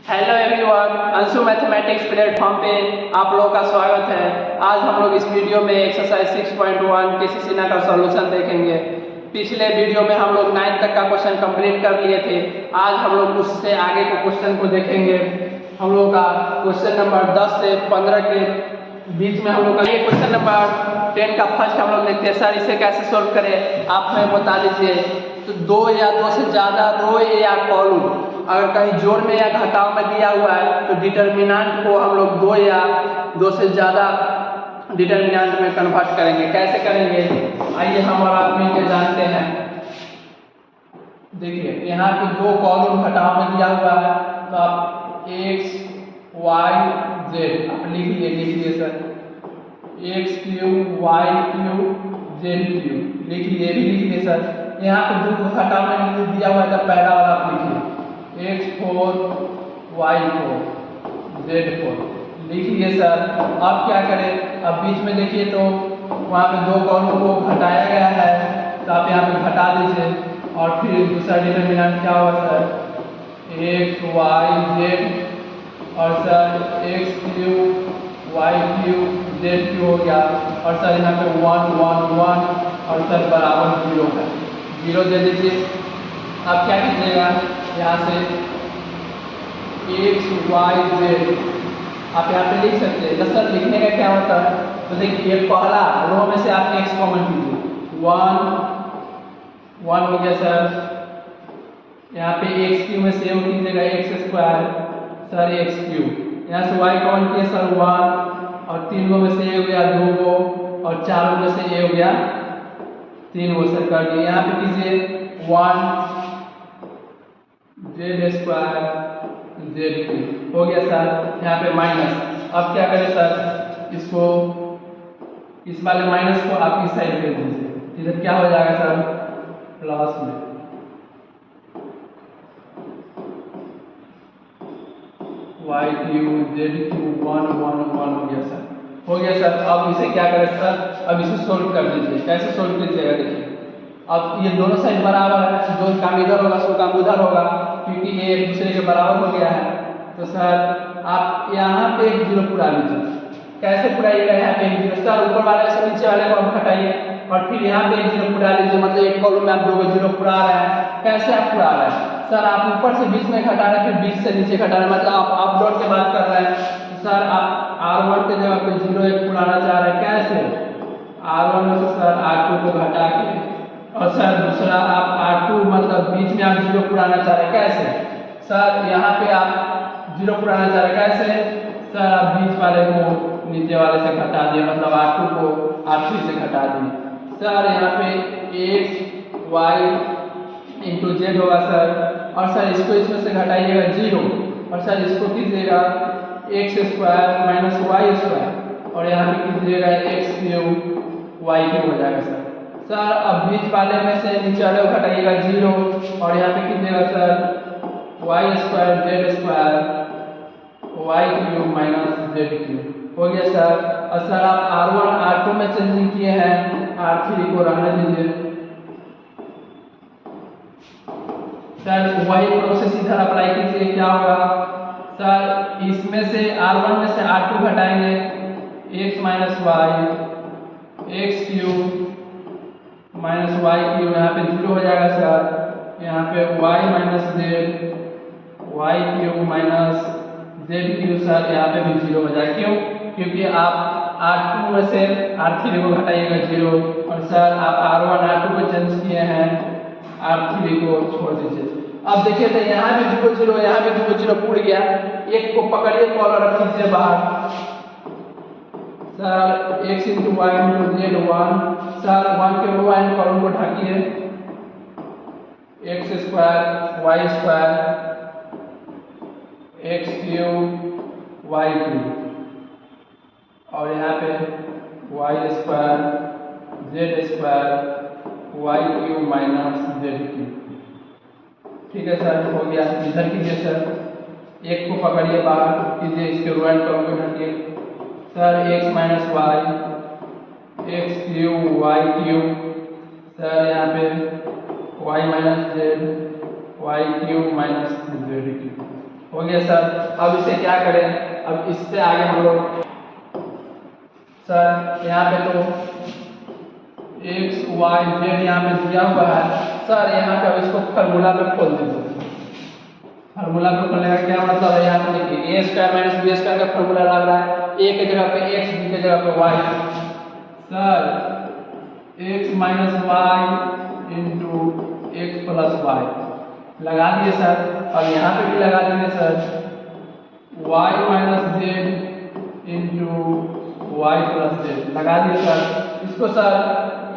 Hello everyone, Anshu mathematics platform पे आप लोगों का स्वागत है। आज हम लोग इस वीडियो में एक्सरसाइज 6.1 केसीसीना का सॉल्यूशन देखेंगे। पिछले वीडियो में हम लोग 9 तक का क्वेश्चन कंप्लीट कर लिए थे। आज हम लोग उससे आगे के क्वेश्चन को देखेंगे। हम लोग का क्वेश्चन नंबर 10 से 15 के बीच में हम लोग का ये क्वेश्चन नंबर 10 का फर्स्ट हम लोग देखते हैं। सर इसे कैसे सोल्व करें आप हमें बता दीजिए। तो दो या दो से ज़्यादा रो या कॉलम अगर कहीं जोड़ में या घटाव में दिया हुआ है तो डिटर्मिनेंट को हम लोग दो या दो से ज़्यादा डिटर्मिनेंट में कन्वर्ट करेंगे। कैसे करेंगे आइए हम और आप मिलकर जानते हैं। देखिए यहाँ पे दो कॉलम घटाव में दिया हुआ है तो आप x y z आप लिख लीजिए sir x cube y cube z cube लिख लीजिए सर। यहाँ पे जो घटाव में दिया हुआ है पहला वाला आप लिखिए x4 y4 z4 लिखिए सर। अब क्या करें, अब बीच में देखिए तो वहाँ पे दो कॉलम को घटाया गया है तो आप यहाँ पे घटा दीजिए और फिर दूसरा डिटर्मिनेंट क्या होगा सर x y z और sir x cube y cube z cube हो गया और सर यहाँ पे 1 1 1 और सर बराबर 0 है, 0 दे दीजिए। अब क्या कीजिएगा यहाँ से x y z आप यहाँ पे लिख सकते हैं। सर लिखने का क्या होता है तो देखिए पहला रो में से आप x कॉमन कीजिए 1 1 हो गया सर। यहाँ पे x क्यूब में सेव कीजिएगा x square sir x cube. यहाँ से y कॉमन किए सर 1 और 3 गो में से ये हो गया 2 गो और 4 गो में से ये हो गया 3 गो सर कर दिए। यहाँ पे कीजिए 1 z स्क्वायर z क्यूब हो गया सर। यहाँ पे माइनस। अब क्या करें सर इसको इस वाले माइनस को आप इस साइड कर दीजिए, इधर क्या हो जाएगा सर प्लस में y क्यूब z क्यूब 1 1 1 हो गया सर, हो गया सर। अब इसे क्या करें सर, अब इसे सोल्व कर दीजिए। कैसे सोल्व कीजिएगा देखिए, अब ये दोनों साइड बराबर है, जो काम इधर होगा सो काम उधर होगा क्योंकि ये एक दूसरे के बराबर हो गया है। तो सर आप यहाँ पे एक जीरो पुरा लीजिए। कैसे पुराइएगा, यहाँ पे एक जीरो सर ऊपर वाले से नीचे वाले को आप हटाइए और फिर यहाँ पे एक जीरो पुरा लीजिए। मतलब एक कॉलम में आप दो जीरो पुरा रहे हैं। कैसे आप पुरा रहे हैं सर, आप ऊपर से बीच में घटा रहे हैं फिर बीच से नीचे घटा रहे हैं, मतलब आप अप डॉट के बात कर रहे हैं। तो सर आप R1 के जगह पे जीरो एक पुराना चाह रहे हैं। कैसे R1 में से सर R2 को घटा के और सर दूसरा आप R2 मतलब बीच में आप जीरो पुराना चाह रहे हैं। कैसे सर यहाँ पे आप जीरो पुराना चाह रहे हैं। कैसे सर आप बीच वाले को नीचे वाले से घटा दिए, मतलब R2 को R3 से घटा दिए। सर यहाँ पे x y इंटू जेड होगा सर और सर इसको इसमें से घटाइएगा 0 और सर इसको कीजिएगा x square minus y square और यहाँ पे कीजिएगा x क्यूब y क्यूब हो जाएगा सर। सर अब बीच वाले में से नीचे वाले को घटाइएगा 0 और यहाँ पे कीजिएगा sir y square z square y cube minus z cube हो गया सर। और सर आप R1 R2 में चेंजिंग किए हैं, R3 को रहने दीजिए। सर वही प्रोसेस इधर अप्लाई कीजिए। क्या होगा सर इसमें से R1 में से R2 घटाएंगे x minus y x cube minus y cube, यहाँ पे 0 हो जाएगा सर। यहाँ पे y minus z y cube minus z cube sir यहाँ पे भी 0 हो जाएगा। क्यों, क्योंकि आप R2 में से R3 को घटाइएगा 0 और सर आप R1 R2 को चेंज किए हैं, R3 को छोड़ दीजिए। अब देखिए तो यहाँ भी 0 0 यहाँ भी 0 0 पूर गया। एक को पकड़िए कॉलर रख दीजिए बाहर sir x into y into z 1 sir 1 के रो एंड कॉलम को ढकिए x square y square x cube y cube और यहाँ पे y square z square y cube minus z cube. ठीक है सर, हो गया। इधर कीजिए सर, एक को पकड़िए बाहर कीजिए, इसके रो एंड कॉलम को ढकिए sir x minus y x cube y cube sir यहाँ पे y minus z y cube minus z cube हो गया सर। अब इसे क्या करें, अब इससे आगे हम लोग सर यहाँ पे तो एक्स वाई जेड यहाँ पे दिया हुआ है सर। यहाँ पे अब इसको फार्मूला पे खोल दीजिए। फार्मूला पे खोलने का क्या मतलब है, यहाँ पे देखिए ए स्क्वायर माइनस बी स्क्वायर का फार्मूला लग रहा है। ए के जगह पे एक्स, बी के जगह पे y. Sir x minus y into x plus y लगा दिए सर। अब यहाँ पे भी लगा देंगे sir y minus z into y plus z लगा दिए सर। इसको sir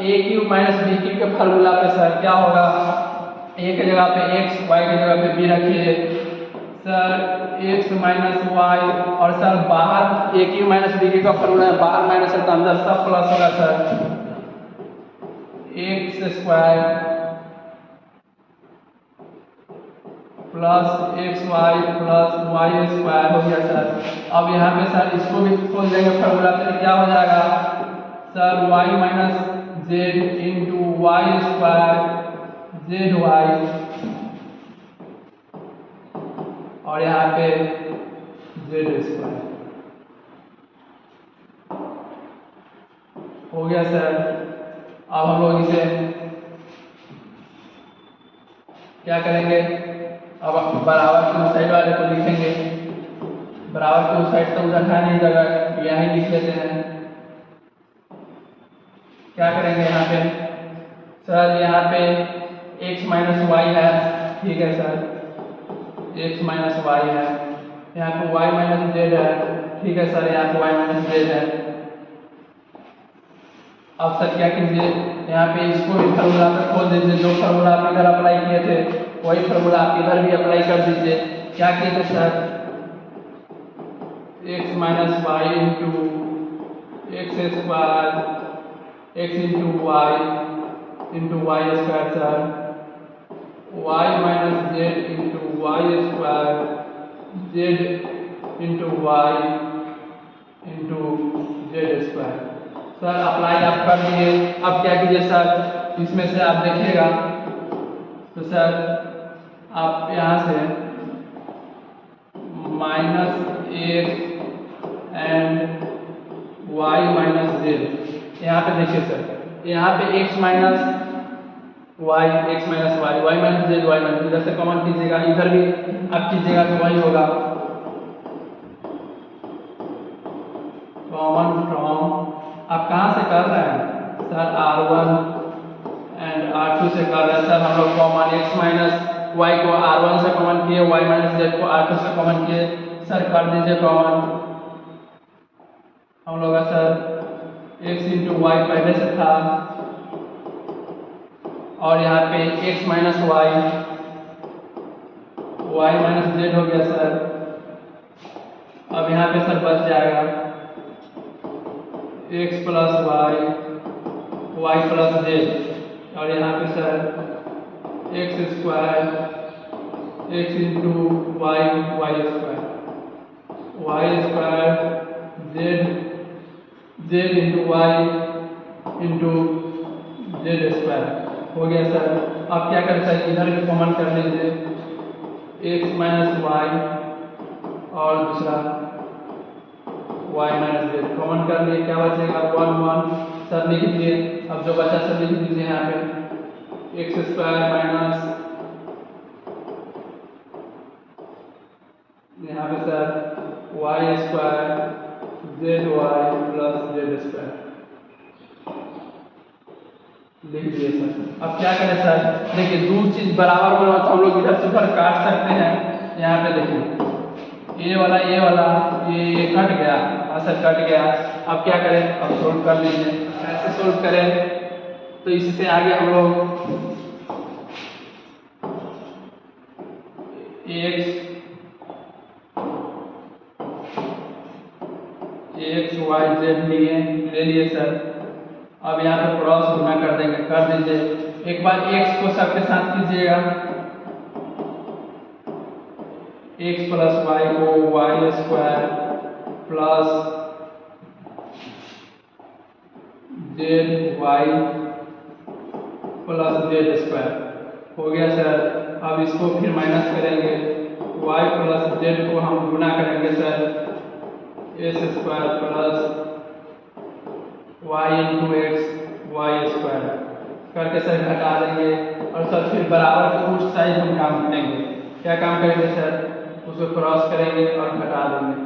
a cube minus b cube के फार्मूला पे सर क्या होगा, ए के जगह पे एक्स, वाई की जगह पे बी रखिए सर एक्स माइनस वाई। और सर बाहर a cube minus b cube का फार्मूला है, बाहर माइनस है तो अंदर सब प्लस होगा sir x square plus x y plus y square हो गया सर। अब यहाँ पे सर इसको भी खोल देंगे फार्मूला पे, क्या हो जाएगा sir y minus z into y square z y और यहाँ पे जेड स्क्वायर हो गया सर। अब हम लोग इसे क्या करेंगे, अब बराबर के उस साइड वाले को लिखेंगे। बराबर के उस साइड तो उधर है नहीं जगह, यहाँ ही लिख लेते हैं। क्या करेंगे यहाँ पे सर, यहाँ पे x माइनस वाई है, ठीक है सर x माइनस वाई है। यहाँ पे y माइनस जेड है, ठीक है सर यहाँ पे y माइनस जेड है। अब सर क्या कीजिए, यहाँ पे इसको भी फार्मूला पे खोल दीजिए। जो फार्मूला आप इधर अप्लाई किए थे वही फार्मूला आप इधर भी अप्लाई कर दीजिए। क्या किए थे sir x minus y into x square x into y square sir y minus z into y square z into y into z square. Sir apply आप कर दिए। अब क्या कीजिए सर, इसमें से आप देखिएगा तो सर आप यहाँ से minus x and y minus z, यहाँ पे देखिए सर यहाँ पे x minus y y minus z y minus, इधर से कॉमन कीजिएगा, इधर भी आप कीजिएगा तो वही होगा कॉमन फ्रॉम। आप कहाँ से कर रहे हैं सर, R1 एंड R2 से कर रहे हैं सर। हम लोग कॉमन x माइनस वाई को R1 से कॉमन किए, y माइनस जेड को R2 से कॉमन किए सर। कर दीजिए कॉमन। हम लोग का सर x इंटू वाई पहले से था और यहाँ पे x minus y minus z हो गया सर। अब यहाँ पे सर बच जाएगा x plus y plus z और यहाँ पे sir x square x into y square z into y into z square हो गया सर। अब क्या करें सर, इधर भी कॉमन कर लीजिए एक्स माइनस वाई और दूसरा y माइनस जेड कॉमन कर लिए, क्या बचेगा 1 सर लिख दिए। अब जो बचा सर लिख दीजिए यहाँ पे एक्स स्क्वायर माइनस यहाँ पे sir y square z y plus z square लिख दिए सर। अब क्या करें सर, देखिए दो चीज बराबर बना तो हम लोग इधर से उधर काट सकते हैं। यहाँ पे देखिए ये वाला ये कट गया, सर कट गया। अब क्या करें, अब सोल्व कर लीजिए। कैसे सोल्व करें, तो इससे आगे हम लोग एक्स वाई जेड ले लिए सर। अब यहाँ पे क्रॉस गुना कर देंगे, कर दीजिए। एक बार एक्स को सबके साथ कीजिएगा, एक्स प्लस वाई को y square plus z y plus z square हो गया सर। अब इसको फिर माइनस करेंगे वाई प्लस जेड को हम गुना करेंगे sir s square plus y into x y square करके सर घटा देंगे। और सर फिर बराबर के उस साइड हम काम करेंगे। क्या काम करेंगे सर? उसको क्रॉस करेंगे और घटा देंगे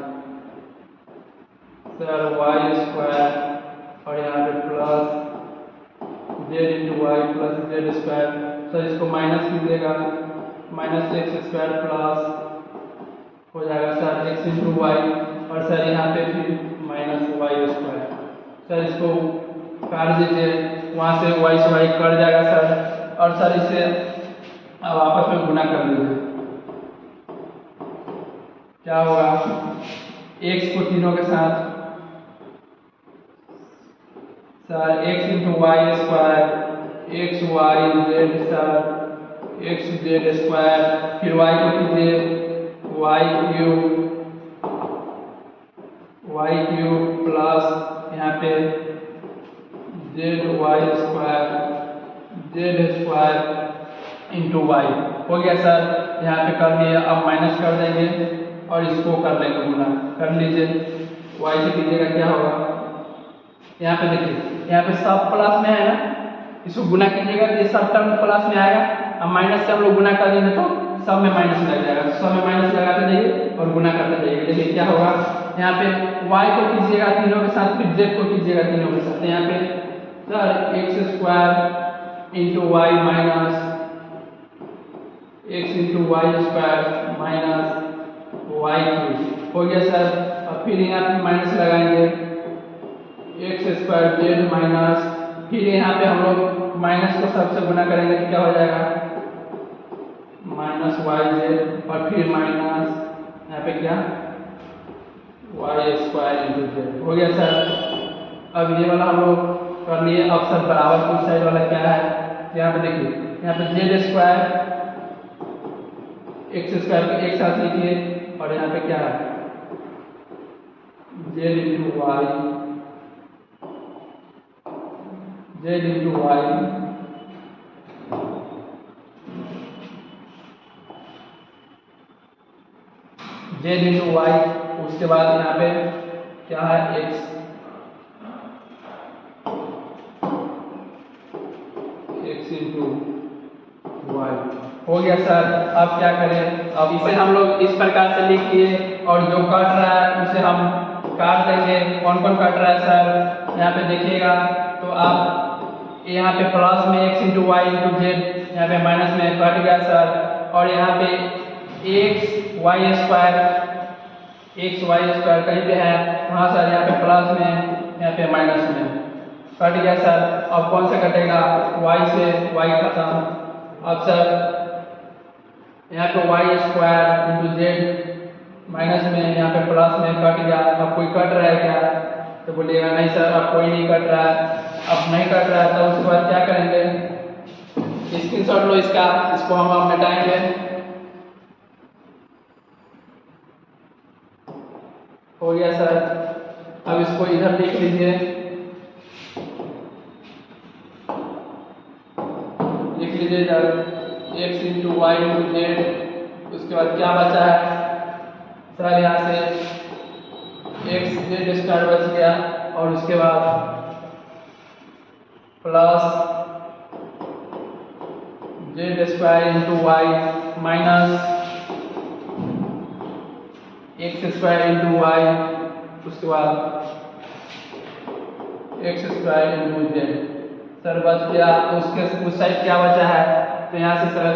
सर वाई स्क्वायर और यहाँ पे plus z into y plus z square. Sir इसको माइनस कीजिएगा, माइनस एक्स स्क्वायर प्लस हो जाएगा सर एक्स इंटू वाई और सर यहाँ पे फिर माइनस वाई स्क्वायर। सर इसको काट दीजिए, वहाँ से वाई से वाई कट जाएगा सर। और सर इसे अब आपस में गुना कर लीजिए। क्या होगा? एक्स को तीनों के साथ sir x into y square x y z sir x z square, फिर वाई को कीजिए वाई क्यूब प्लस यहाँ पे जेड स्क्वायर इंटू वाई हो गया सर। यहाँ पे कर लिए, अब माइनस कर देंगे और इसको कर लेंगे गुना। कर लीजिए, वाई से कीजिएगा क्या होगा? यहाँ पे देखिए, यहाँ पे सब प्लस में है ना, इसको गुना कीजिएगा तो ये सब टर्म प्लस में आएगा। अब माइनस से हम लोग गुना कर देंगे तो सब में माइनस लग जाएगा। सब में माइनस लगाते जाइए और गुना करते जाइए। देखिए क्या होगा, यहाँ पे y को कीजिएगा तीनों के साथ, फिर z को कीजिएगा तीनों के साथ। यहाँ पे sir x square into y minus x into y square minus y cube हो गया सर। अब फिर यहाँ पे माइनस लगाएंगे एक्स स्क्वायर जेड माइनस, फिर यहाँ पे हम लोग माइनस को सबसे गुना करेंगे तो क्या हो जाएगा? माइनस वाई जेड और फिर माइनस यहाँ पे क्या वाई स्क्वायर इंटू जेड हो गया सर। अब ये वाला हम लोग कर लिए। अब सर बराबर कुछ साइड वाला क्या है? यहाँ पे देखिए, यहाँ पे जेड स्क्वायर एक्स स्क्वायर को एक साथ लिखिए और यहाँ पे क्या है z into y z into y, उसके बाद यहाँ पे क्या है एक्स इंटू वाई हो गया सर। अब क्या करें? अब इसे हम लोग इस प्रकार से लिखिए और जो कट रहा है उसे हम काट देंगे। कौन कौन कट रहा है सर? यहाँ पे देखिएगा तो आप यहाँ पे प्लस में x into y into z, यहाँ पे माइनस में कट गया सर। और यहाँ पे एक्स वाई स्क्वायर कहीं पे है हाँ सर, यहाँ पे प्लस में यहाँ पे माइनस में कट गया सर। अब कौन सा कटेगा? वाई से वाई खत्म। अब सर यहाँ पे y square into z minus में यहाँ पे प्लस में कट गया। अब कोई कट रहा है क्या? तो बोलिएगा नहीं सर अब कोई नहीं कट रहा है। अब नहीं कट रहा है तो उसके बाद क्या करेंगे? स्क्रीनशॉट लो इसका, इसको हम अब मिटाएंगे। हो गया सर। अब इसको इधर लिख लीजिए, इधर x into y into z. उसके बाद क्या बचा है सर? यहाँ से एक्स जेड स्क्वायर बच गया और उसके बाद plus z square into y minus x square into y, उसके बाद x square into z sir बच गया। उसके उस साइड क्या बचा है? तो यहाँ से सर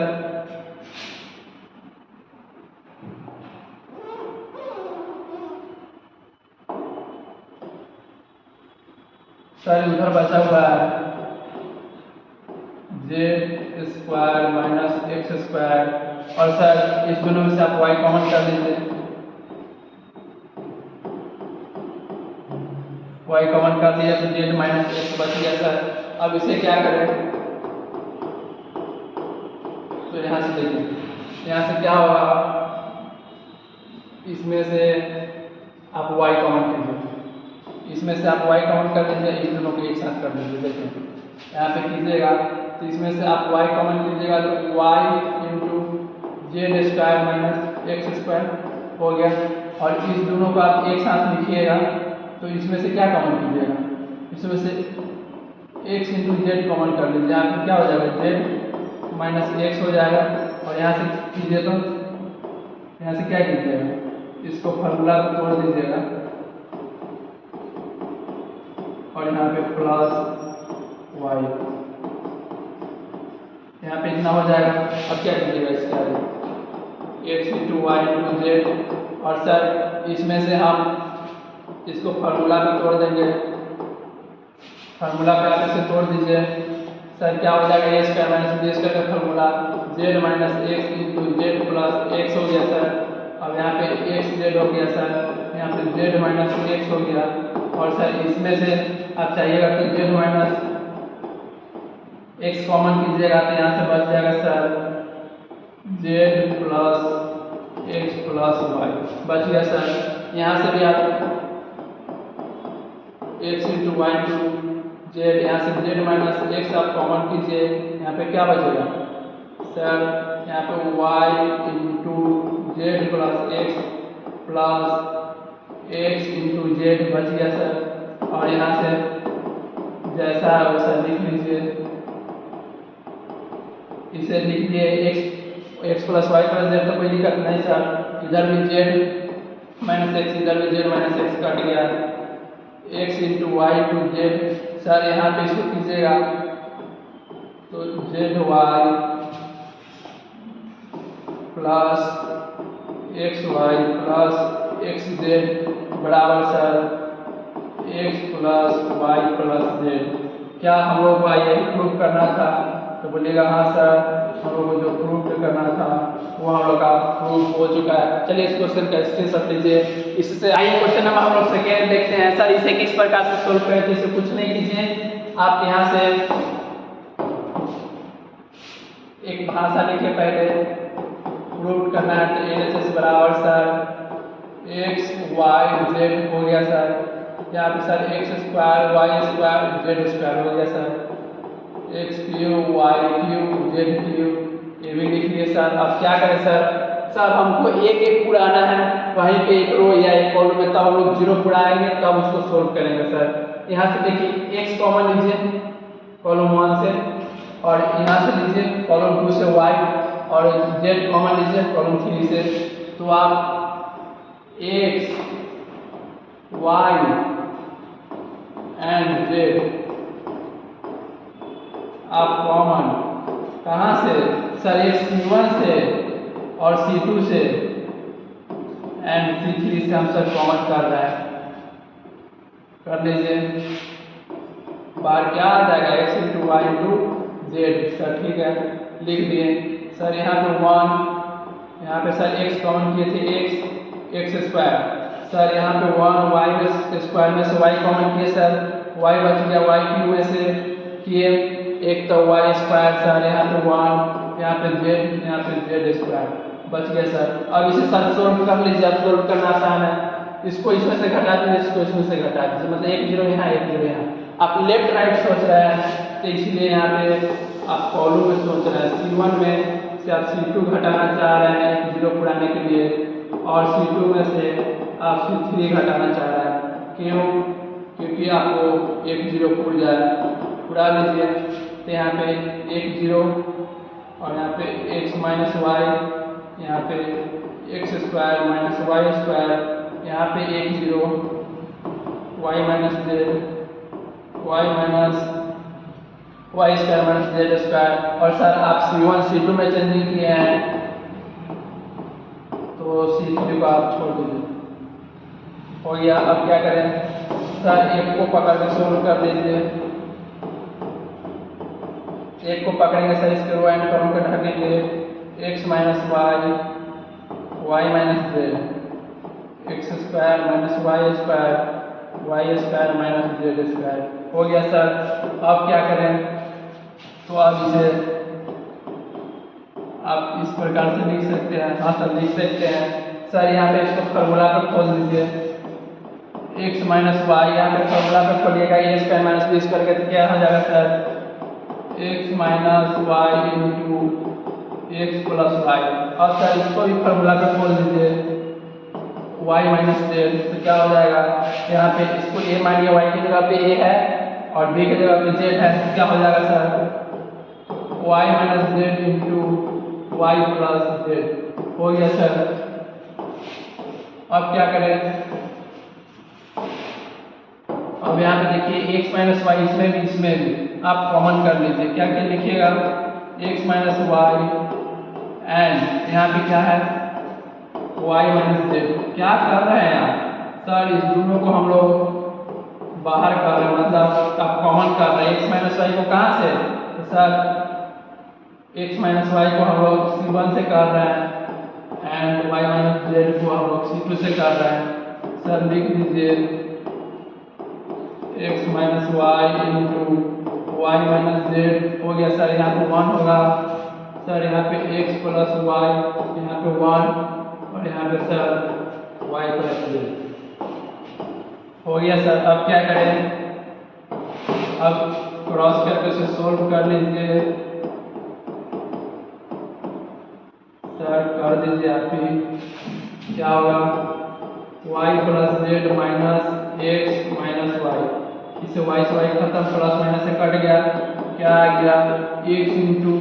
उधर बचा हुआ है Z square minus x square और सर इस दोनों में से आप वाई कॉमन कर लीजिए। वाई कॉमन कर दिया तो जेड माइनस एक्स बच गया सर। अब इसे क्या करें? तो यहाँ से देखिए, यहाँ से क्या होगा? इसमें से आप वाई कॉमन कीजिए, इसमें से आप वाई कॉमन कर दीजिए, इस दोनों को एक साथ कर दीजिए। देखिए यहाँ पे कीजिएगा तो इसमें से आप वाई कॉमन कीजिएगा तो y into z square minus x square हो गया। और इस दोनों को आप एक साथ लिखिएगा तो इसमें से क्या कॉमन कीजिएगा, इसमें से एक्स इंटू जेड कॉमन कर लीजिए, यहाँ पे क्या हो जाएगा जेड माइनस एक्स हो जाएगा। और यहाँ से कीजिए तो यहाँ से क्या कीजिएगा, इसको फॉर्मूला को तोड़ दीजिएगा और यहाँ पे प्लस वाई, यहाँ पे इतना हो जाएगा। अब क्या कीजिएगा इसके आगे x into y into z. और सर इसमें से हम इसको फार्मूला में तोड़ देंगे, फार्मूला पे आप इसे तोड़ दीजिए। सर क्या हो जाएगा ए स्क्वायर माइनस बी स्क्वायर का formula Z minus x into z plus x हो गया सर। अब यहाँ पे एक्स जेड हो गया सर, यहाँ पे जेड माइनस एक्स हो गया। और सर इसमें से आप चाहिएगा तो जेड माइनस एक्स कॉमन कीजिएगा तो यहाँ से बच जाएगा sir z plus x plus y बच गया सर। यहाँ से भी आप x into y into z, यहाँ से जेड माइनस एक्स आप कॉमन कीजिए, यहाँ पे क्या बचेगा सर, यहाँ पे y into z plus x into z बच गया सर। और यहाँ से जैसा है वैसा लिख लीजिए, इसे लिख लिए x plus y plus z तो कोई दिक्कत नहीं सर, इधर भी जेड माइनस एक्स इधर भी जेड माइनस एक्स कट गया, x into y to z. Sir यहाँ पे इसको कीजिएगा तो z y plus x y plus x z बराबर sir x plus y plus z. क्या हम लोग को यही प्रूफ करना था, तो बोलिएगा हाँ सर हम लोग को जो प्रूफ करना था वो हम लोग का प्रूफ हो चुका है। चलिए इस क्वेश्चन का स्क्रीनशॉट लीजिए। इससे आइए क्वेश्चन नंबर हम लोग सेकेंड देखते हैं। सर इसे किस प्रकार से सोल्व करें, इसे कुछ नहीं कीजिए, आप यहाँ से एक भाषा लिखे पहले प्रूफ करना है तो LHS बराबर सर एक्स वाई जेड हो गया सर, यहाँ पे sir x square y square z square हो गया sir, x cube y cube z cube ये भी लिख लिए सर। अब क्या करें सर, सर हमको एक एक पूरा आना है, वहीं पे एक रो या एक कॉलम में, तब हम लोग जीरो पूरा आएंगे तब उसको सोल्व करेंगे सर। यहाँ से देखिए एक्स कॉमन लीजिए कॉलम 1 से, और यहाँ से लीजिए कॉलम 2 से वाई, और जेड कॉमन लीजिए कॉलम 3 से। तो आप एक्स वाई एंड जेड आप कॉमन कहाँ से सर, एक C1 से और C2 से एंड C3 से हम सर कॉमन कर रहे हैं, कर लीजिए। बार क्या आ जाएगा x into y into z sir, ठीक है लिख दिए सर। यहाँ पे 1, यहाँ पे सर एक्स कॉमन किए थे एक्स स्क्वायर सर, यहाँ पे 1 वाई स्क्वायर में से वाई कॉमन किए सर, वाई बच गया वाई क्यूब में से किए एक तो वाई स्क्वायर सर, यहाँ पे 1 यहाँ पे जेड स्क्वायर बच गया सर। अब इसे सर सोल्व कर लीजिए, अब सोल्व करना आसान है, इसको इसमें से घटा दीजिए, इसको इसमें से घटा दीजिए, मतलब एक जीरो यहाँ एक जीरो यहाँ। आप लेफ्ट राइट सोच रहे हैं तो इसलिए यहाँ पे आप कॉलम में सोच रहे हैं, C1 में से आप C2 घटाना चाह रहे हैं एक जीरो पुराने के लिए, और C2 में से आप C3 घटाना चाह रहे हैं, क्यों, क्योंकि आपको एक जीरो पूर जाए, पूरा लीजिए। तो यहाँ पे एक जीरो और यहाँ पे एक्स माइनस वाई, यहाँ पे x square minus y square, यहाँ पे एक zero y minus z y minus y square minus z square. और सर आप C1 C2 में चेंजिंग किए हैं तो C3 को आप छोड़ दीजिए, हो गया। अब क्या करें सर, एक को पकड़ के सोल्व कर लीजिए, एक को पकड़ेंगे सर, इसके रो एंड कॉलम को ढकेंगे, x minus y minus z, x square minus y square minus z square हो गया सर। अब क्या करें, तो अब इसे आप इस प्रकार से लिख सकते हैं, हाँ सर लिख सकते हैं सर। यहाँ पे इसको फॉर्मूला पर खोल दीजिए, एक्स माइनस वाई, यहाँ पे फॉर्मूला पर खोलिएगा a square minus b square का, तो क्या हो जाएगा sir x minus y into x plus y. अब सर इसको भी फॉर्मूला पे खोल दीजिए, वाई माइनस जेड। तो क्या हो जाएगा, यहाँ पे इसको ए मानिए, वाई की जगह पे ए है और बी की जगह पे जेड है। तो क्या हो जाएगा sir, y minus z into y plus z हो गया सर। अब क्या करें, अब यहाँ पे देखिए एक्स माइनस वाई, इसमें भी आप कॉमन कर लीजिए। क्या क्या लिखिएगा, एक्स माइनस वाई एंड यहाँ पे क्या है, वाई माइनस जेड। क्या कर रहे हैं आप सर, इस दोनों को हम लोग बाहर कर रहे हैं, मतलब आप कॉमन कर रहे हैं। एक्स माइनस वाई को कहाँ से, तो सर एक्स माइनस वाई को हम लोग C1 से कर रहे हैं एंड वाई माइनस जेड को हम लोग C2 से कर रहे हैं। सर लिख दीजिए x minus y into y minus z हो गया सर। यहाँ पे 1 होगा सर, यहाँ पे एक्स प्लस वाई, यहाँ पे 1 और यहाँ पे सर वाई प्लस जेड हो गया सर। अब क्या करें, अब क्रॉस करके उसे सोल्व कर लीजिए सर, कर दीजिए आप ही। क्या होगा, y plus z minus x minus y, इससे वाई से वाई खत्म, प्लस माइनस से कट गया। क्या आ गया, x into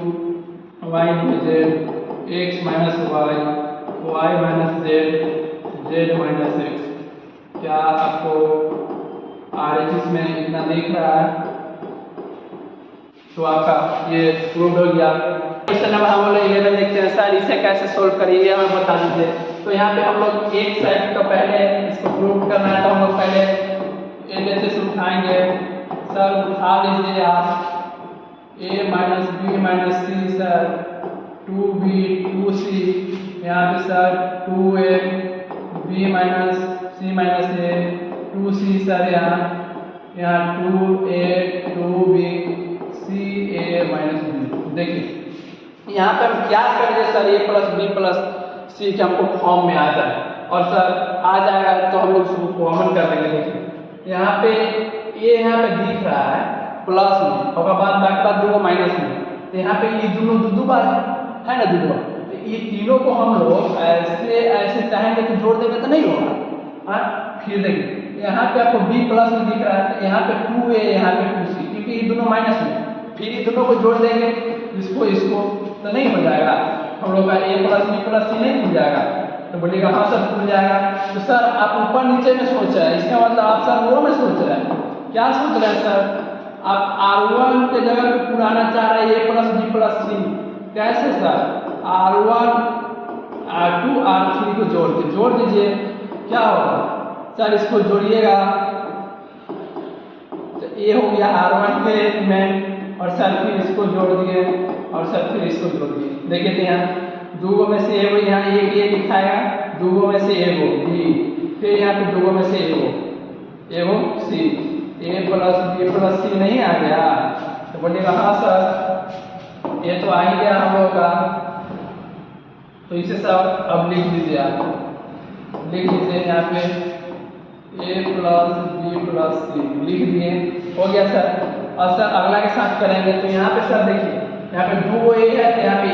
y into z, x minus y, y minus z, z minus x. क्या आपको RHS में इतना दिख रहा है, तो आपका ये प्रूव हो गया। क्वेश्चन नंबर हम लोग 11 देखते हैं सर, इसे कैसे सोल्व करिए हमें बता दीजिए। तो यहाँ पे हम लोग एक साइड का पहले इसको प्रूव करना है, तो हम लोग पहले एल से उठाएंगे सर। उठा लीजिए आप a minus b minus c sir, 2b 2c, यहाँ पे sir 2a b minus c minus a 2c sir, यहाँ 2a 2b c a minus b। देखिए यहाँ पर हम क्या करेंगे sir, a plus b plus c के हमको फॉर्म में आ जाए, और सर आ जाएगा तो हम लोग उसको कॉमन कर देंगे। देखिए यहाँ पे a यहाँ पे दिख रहा है प्लस में और बाकी बात दो माइनस में, तो यहाँ पे ये दोनों दो बार है ना, दो बार। तो ये तीनों को हम लोग ऐसे ऐसे चाहेंगे तो जोड़ देंगे तो नहीं होगा। फिर देखिए यहाँ पे आपको b प्लस में दिख रहा है, तो यहाँ पे 2a यहाँ पे 2c, क्योंकि ये दोनों माइनस में। फिर ये दोनों को जोड़ देंगे इसको तो नहीं हो जाएगा, हम लोग का a plus b plus c नहीं खुल जाएगा। तो बोलिएगा हाँ सर खुल जाएगा। तो सर आप ऊपर नीचे में सोच रहे हैं, इसका मतलब आप सर रो में सोच रहे हैं। क्या सोच रहे हैं सर, आप R1 के जगह पे पुराना चाह रहे हैं a plus b plus c। कैसे सर, R1 R2 R3 को जोड़ दीजिए, क्या होगा सर, इसको जोड़िएगा तो ये हो गया R1 के एलिमेंट, और सर फिर इसको जोड़ दिए और सर फिर इसको जोड़ दिए। देखिए तो यहाँ दो में से एगो, यहाँ एक ए लिखाएगा, दो में से एगो बी, फिर यहाँ पे दो में से एगो सी, ए प्लस बी प्लस सी नहीं आ गया। तो बोलिएगा हाँ सर ये तो आ ही गया हम लोग का। तो इसे सर अब लिख दीजिए, आप लिख दीजिए यहाँ पे ए प्लस बी प्लस सी लिख दिए, हो गया सर। और सर अगला के साथ करेंगे, तो यहाँ पे सर देखिए यहाँ पे दो ए है, तो यहाँ पे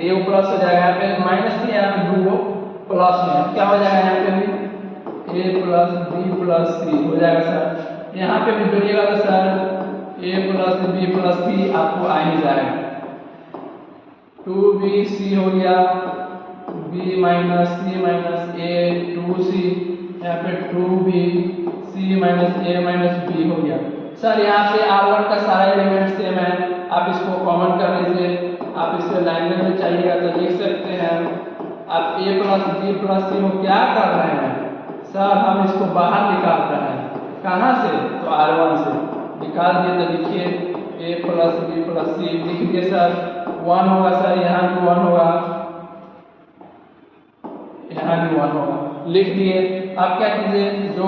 एगो प्लस हो जाएगा, यहाँ पे माइनस थी, यहाँ पे दो प्लस में, क्या हो जाएगा यहाँ पे भी ए प्लस बी प्लस सी हो जाएगा सर। यहाँ पे भी जोड़िएगा तो सर ए प्लस बी प्लस सी आपको आ ही जाएगा। 2bc हो गया, b माइनस सी माइनस ए 2c, यहाँ पे 2bc minus a minus b हो गया सर। यहाँ पे R1 का सारा एलिमेंट सेम है, आप इसको कॉमन कर लीजिए। आप इसे लैंग्वेज में चाहिएगा तो लिख सकते हैं। आप a प्लस b प्लस सी को क्या कर रहे हैं सर, हम इसको बाहर निकाल रहे हैं, कहाँ से, तो R1 से निकाल दिए। तो लिखिए a प्लस b प्लस सी लिख दिए सर, 1 होगा सर, यहाँ भी 1 होगा, यहाँ भी 1 होगा, लिख दिए। आप क्या कीजिए, जो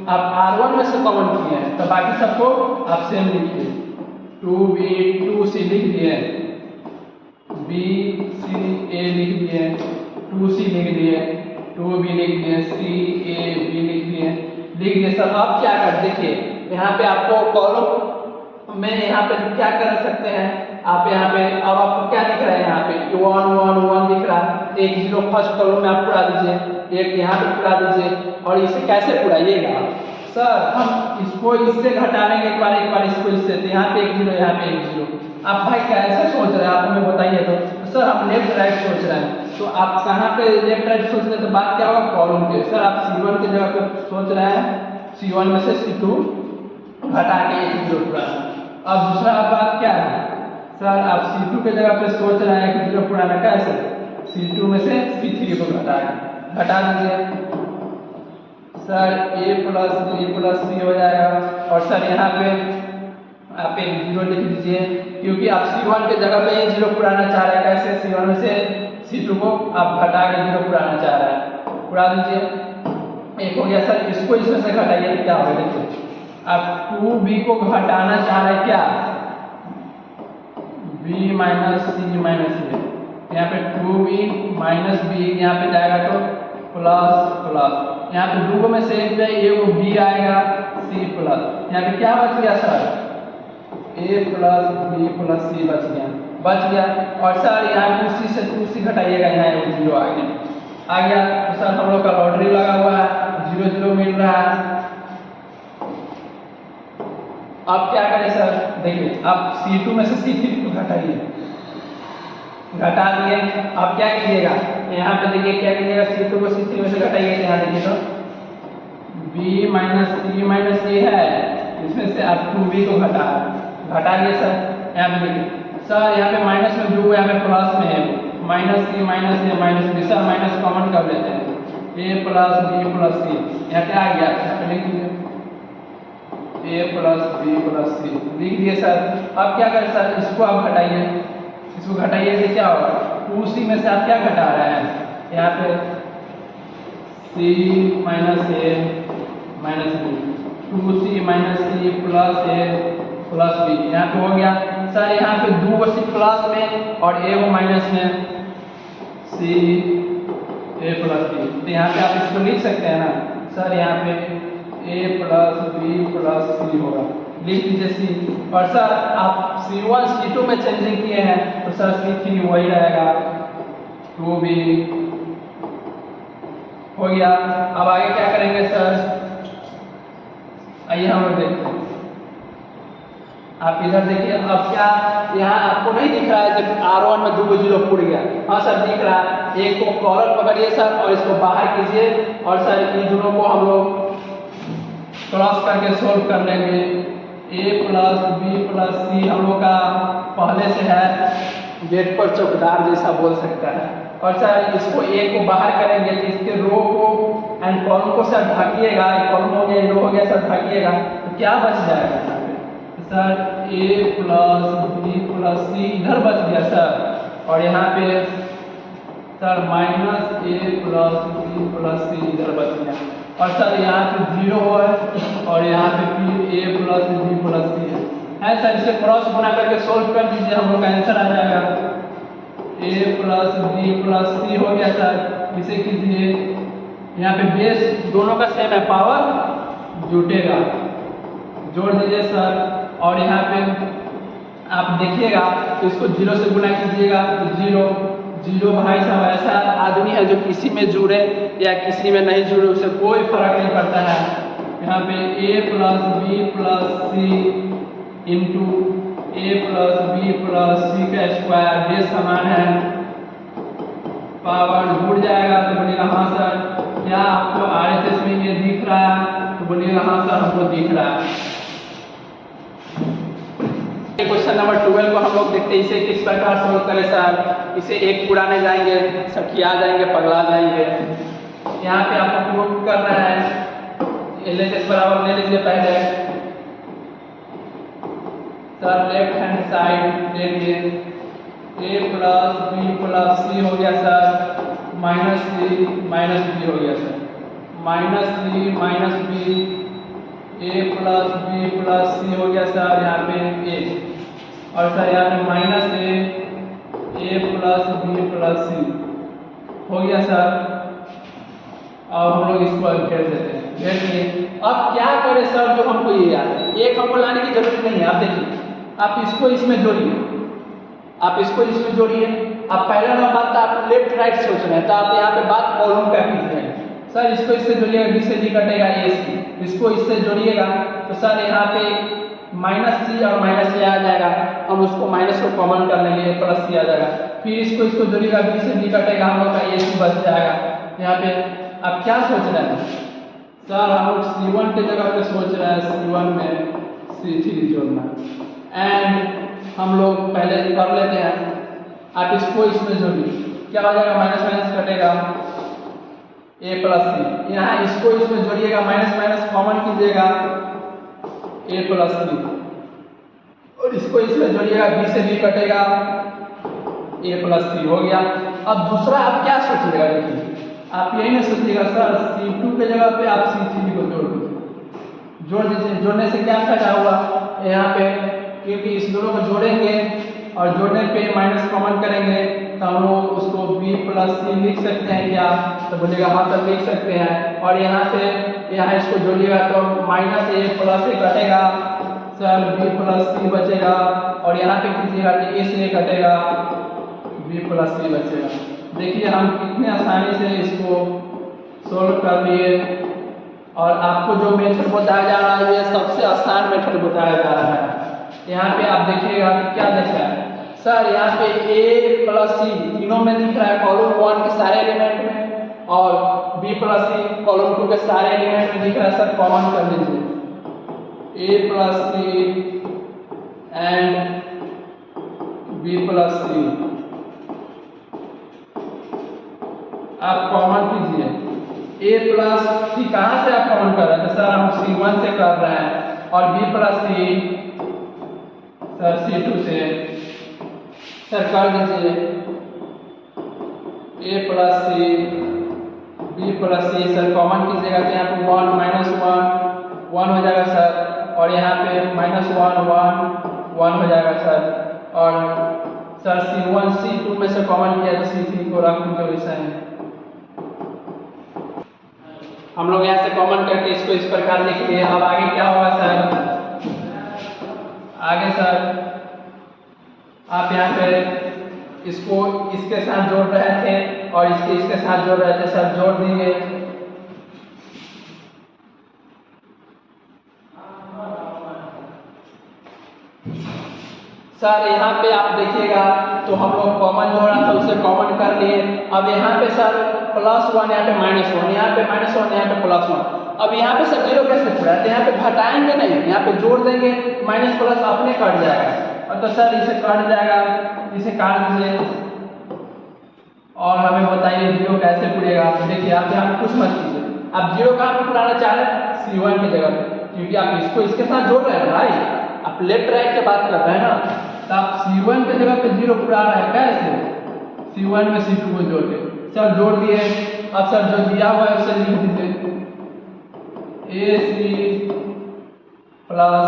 आप R1 में से कॉमन किए हैं तो बाकी सबको आप सेम लिखिए। 2b 2c लिख दिए, b c a लिख दिए, 2c लिख दिए, 2b लिख दिए, c a b लिख दिए सर। अब क्या कर देखिए यहाँ पे आपको कॉलम मैं यहाँ पे क्या कर सकते हैं, आप यहाँ पे अब आपको क्या दिख रहा है, यहाँ पे 1 1 1 दिख रहा है, एक 0 फर्स्ट कॉलम में आप पूरा दीजिए, एक यहाँ पे पूरा दीजिए। और इसे कैसे पूराइएगा सर, हम इसको इससे घटा लेंगे एक बार इसको इससे, तो यहाँ पे 1 0 यहाँ पे 1 0। आप भाई कैसे सोच रहे हैं, आप हमें बताइए। तो सर हम लेफ्ट राइट सोच रहे हैं, तो आप कहाँ पे लेफ्ट राइट सोच रहे हैं, तो बात क्या होगा कॉलम के। सर आप C1 की जगह पे सोच रहे हैं, C1 में से C2 घटा के 1 0 पुराना। अब दूसरा बात क्या है सर, आप C2 के जगह पे सोच रहे हैं 1 0 पुराना, कैसे C2 में से C3 को घटा दीजिए sir, A plus B plus C हो जाएगा। और सर यहाँ पे आप 1 0 लिख दीजिए, क्योंकि आप C1 के जगह पे 1 0 पुराना चाह रहे हैं, कैसे C1 में से C2 को आप घटा के 0 पुराना चाह रहे हैं, पुरा दीजिए। एक हो गया सर, इसको इसमें से घटाइए तो क्या होगा, देखिए आप 2B को घटाना चाह रहे हैं, क्या B minus C minus A, यहाँ पे 2B माइनस B यहाँ पे जाएगा तो प्लस प्लस, यहाँ पे 2 में से एक B आएगा C प्लस, यहाँ पे क्या बच गया sir, A plus B plus C बच गया। और सर यहाँ 2C से 2C घटाइएगा, यहाँ 0 आ गया। तो सर हम लोग का लॉटरी लगा हुआ है, 0 0 मिल रहा है। अब क्या करें सर, देखिए आप C2 में से C3 को घटाइए, घटा दिए। अब क्या कीजिएगा, यहाँ पे देखिए क्या कीजिएगा, C2 को C3 में से घटाइए, यहाँ देखिए तो B minus C minus A है, इसमें से आप 2B को घटा दिए सर। यहाँ पे देखिए सर, यहाँ पे माइनस में जो यहाँ पे प्लस में है, minus C minus A minus B, sir minus common कर लेते हैं, A plus B plus C, यहाँ क्या आ गया, यहाँ पे लिख दीजिए A plus B plus C लिख दिए सर। अब क्या करें सर, इसको आप घटाइए, इसको घटाइए से क्या होगा, 2C में से आप क्या घटा रहे हैं, यहाँ पे C minus A minus B, 2C minus C plus A plus B, यहाँ पे हो गया सर। यहाँ पे 2 को C प्लस में और A को माइनस में, C A प्लस B, तो यहाँ पे आप इसको लिख सकते हैं ना सर, यहाँ पे A plus B plus C होगा, लिख दीजिए C। और सर आप C1 C2 में चेंजिंग किए हैं, तो सर C3 वही रहेगा, 2B हो गया। अब आगे क्या करेंगे सर, आइए हम लोग देखते हैं। आप इधर देखिए, अब क्या यहाँ आपको नहीं दिख रहा है जब R1 में 2 0 पुट गया, हाँ सर दिख रहा है। एक को कॉलर पकड़िए सर और इसको बाहर कीजिए, और सर इन दोनों को हम लोग क्रॉस करके सोल्व कर लेंगे। A plus B plus C हम लोग का पहले से है, गेट पर चौकीदार जैसा बोल सकता है। और सर इसको A को बाहर करेंगे तो इसके रो को एंड कॉलम को सर ढकिएगा, कॉलम हो गया, रो हो गया सर, ढकिएगा तो क्या बच जाएगा यहाँ पे sir, A plus B plus C इधर बच गया सर, और यहाँ पे sir minus A plus B plus C इधर बच गया। और सर यहाँ पे 0 है और यहाँ पे फिर A plus B plus C है सर। इसे क्रॉस बना करके सोल्व कर दीजिए, हम लोग का आंसर आ जाएगा A plus B plus C हो गया सर। इसे कीजिए, यहाँ पे बेस दोनों का सेम है, पावर जुटेगा, जोड़ दीजिए सर। और यहाँ पे आप देखिएगा तो इसको 0 से गुना कीजिएगा तो 0 0 भाई साहब ऐसा आदमी है जो किसी में जुड़े या किसी में नहीं जुड़े उसे कोई फर्क नहीं पड़ता है। यहाँ पे A plus B plus C into A plus B plus C का स्क्वायर, बेस समान है, पावर जुड़ जाएगा। तो बोलिएगा हाँ सर, क्या आपको RHS में ये दिख रहा है, तो बोलिएगा हाँ सर हमको दिख रहा है। क्वेश्चन नंबर 12 को हम लोग देखते हैं, इसे किस प्रकार सोल्व करें सर। इसे एक पुराने जाएंगे, सखिया जाएंगे, पगला जाएंगे। यहाँ पे आपको प्रूफ करना है, LHS बराबर ले लीजिए पहले सर, लेफ्ट हैंड साइड ले लिए, A plus B plus C हो गया sir, minus C minus B हो गया sir, minus C minus B, A plus B plus C हो गया सर, यहाँ पे A, और सर यहाँ पे minus A plus B plus C हो गया सर। और हम लोग इसको घेर देते हैं, घेर लिए। अब क्या करें सर, जो हमको ये याद है, एक हमको लाने की जरूरत नहीं है। आप देखिए आप इसको इसमें जोड़िए, आप इसको इसमें जोड़िए। आप पहला नंबर था आप लेफ्ट राइट सोच रहे हैं, तो आप यहाँ पे बात कॉलम का कीजिए। सर इसको इससे जोड़िएगा, बी से डी कटेगा ए सी, इसको इससे जोड़िएगा तो सर यहाँ पे माइनस सी और माइनस ए आ जाएगा, हम उसको माइनस को कॉमन कर लेंगे, प्लस सी आ जाएगा। फिर इसको जोड़िएगा, बी से डी कटेगा, हम लोग का ए सी बच जाएगा। यहाँ पे आप क्या सोच रहे हैं सर? हम लोग C1 के जगह पे सोच रहे हैं C1 में C3 जोड़ना, एंड हम लोग पहले कर लेते हैं। आप इसको इसमें जोड़िए, क्या हो जाएगा? माइनस माइनस कटेगा, ए प्लस सी। यहाँ इसको इसमें जोड़िएगा, माइनस माइनस कॉमन कीजिएगा, ए प्लस सी, और इसको इसमें जोड़िएगा, बी से बी कटेगा, ए प्लस सी हो गया। अब दूसरा आप क्या सोचिएगा? देखिए आप यही नहीं सोचिएगा सर C2 के जगह पे आप C3 को जोड़ दीजिए, जोड़ दीजिए। जोड़ने से क्या फायदा हुआ यहाँ पे? क्योंकि इस दोनों को जोड़ेंगे और जोड़ने पे माइनस कॉमन करेंगे तो हम लोग उसको b प्लस सी लिख सकते हैं क्या? तो बोलेगा हाँ सर लिख सकते हैं। और यहाँ से यहाँ इसको जोड़िएगा तो माइनस ए प्लस ए कटेगा, सर b प्लस सी बचेगा, और यहाँ पे कीजिएगा तो ए से कटेगा, b प्लस सी बचेगा। देखिए हम कितने आसानी से इसको सोल्व कर लिए, और आपको जो मेथड बताया जा रहा है ये सबसे आसान मेथड बताया जा रहा है। यहाँ पे आप देखिएगा कि क्या दिख रहा है सर? यहाँ पे a प्लस सी तीनों में दिख रहा है, कॉलम 1 के सारे एलिमेंट में, और b प्लस सी कॉलम 2 के सारे एलिमेंट में दिख रहा है। सर कॉमन कर लीजिए, a plus c and b plus c, आप कॉमन कीजिए। a प्लस सी कहाँ से आप कॉमन कर रहे हैं? तो सर हम C1 से कर रहे हैं, और b plus c sir C2 से। सर कर दीजिए a plus c b plus c, sir common कीजिएगा तो यहाँ पे 1 माइनस 1 हो जाएगा सर, और यहाँ पे माइनस 1 हो जाएगा सर। और सर C1 C2 में से कॉमन किया तो C3 को रख दीजिए वैसा ही। हम लोग यहाँ से कॉमन करके इसको इस प्रकार लिख लिए। अब आगे क्या होगा सर? आगे सर आप यहाँ पे इसको इसके साथ जोड़ रहे थे और इसके साथ जोड़ रहे थे, सर जोड़ देंगे। सर यहाँ पे आप देखिएगा तो हम लोग कॉमन जोड़ा था उसे कॉमन कर लिए। अब यहाँ पे सर +1, यहाँ पे -1, यहाँ पे -1, यहाँ पे +1। अब यहाँ पे सर जीरो कैसे छुड़ा है? यहाँ पे घटाएंगे नहीं, यहाँ पे जोड़ देंगे, माइनस प्लस अपने कट जाएगा। और तो सर इसे कट जाएगा, इसे काट दीजिए और हमें बताइए जीरो कैसे पुड़ेगा। तो देखिए आप यहाँ कुछ मत कीजिए, आप जीरो कहाँ पे पुराना चाह रहे हैं? C1 की जगह पे, क्योंकि आप इसको इसके साथ जोड़ रहे हैं भाई, आप लेफ्ट राइट की बात कर रहे हैं ना। तो आप C1 की जगह पे जीरो पुरा रहे हैं कैसे? C1 में C2 को जोड़ के सर जोड़ दिए। अब सर जो दिया हुआ है उसे लिख दीजिए, AC प्लस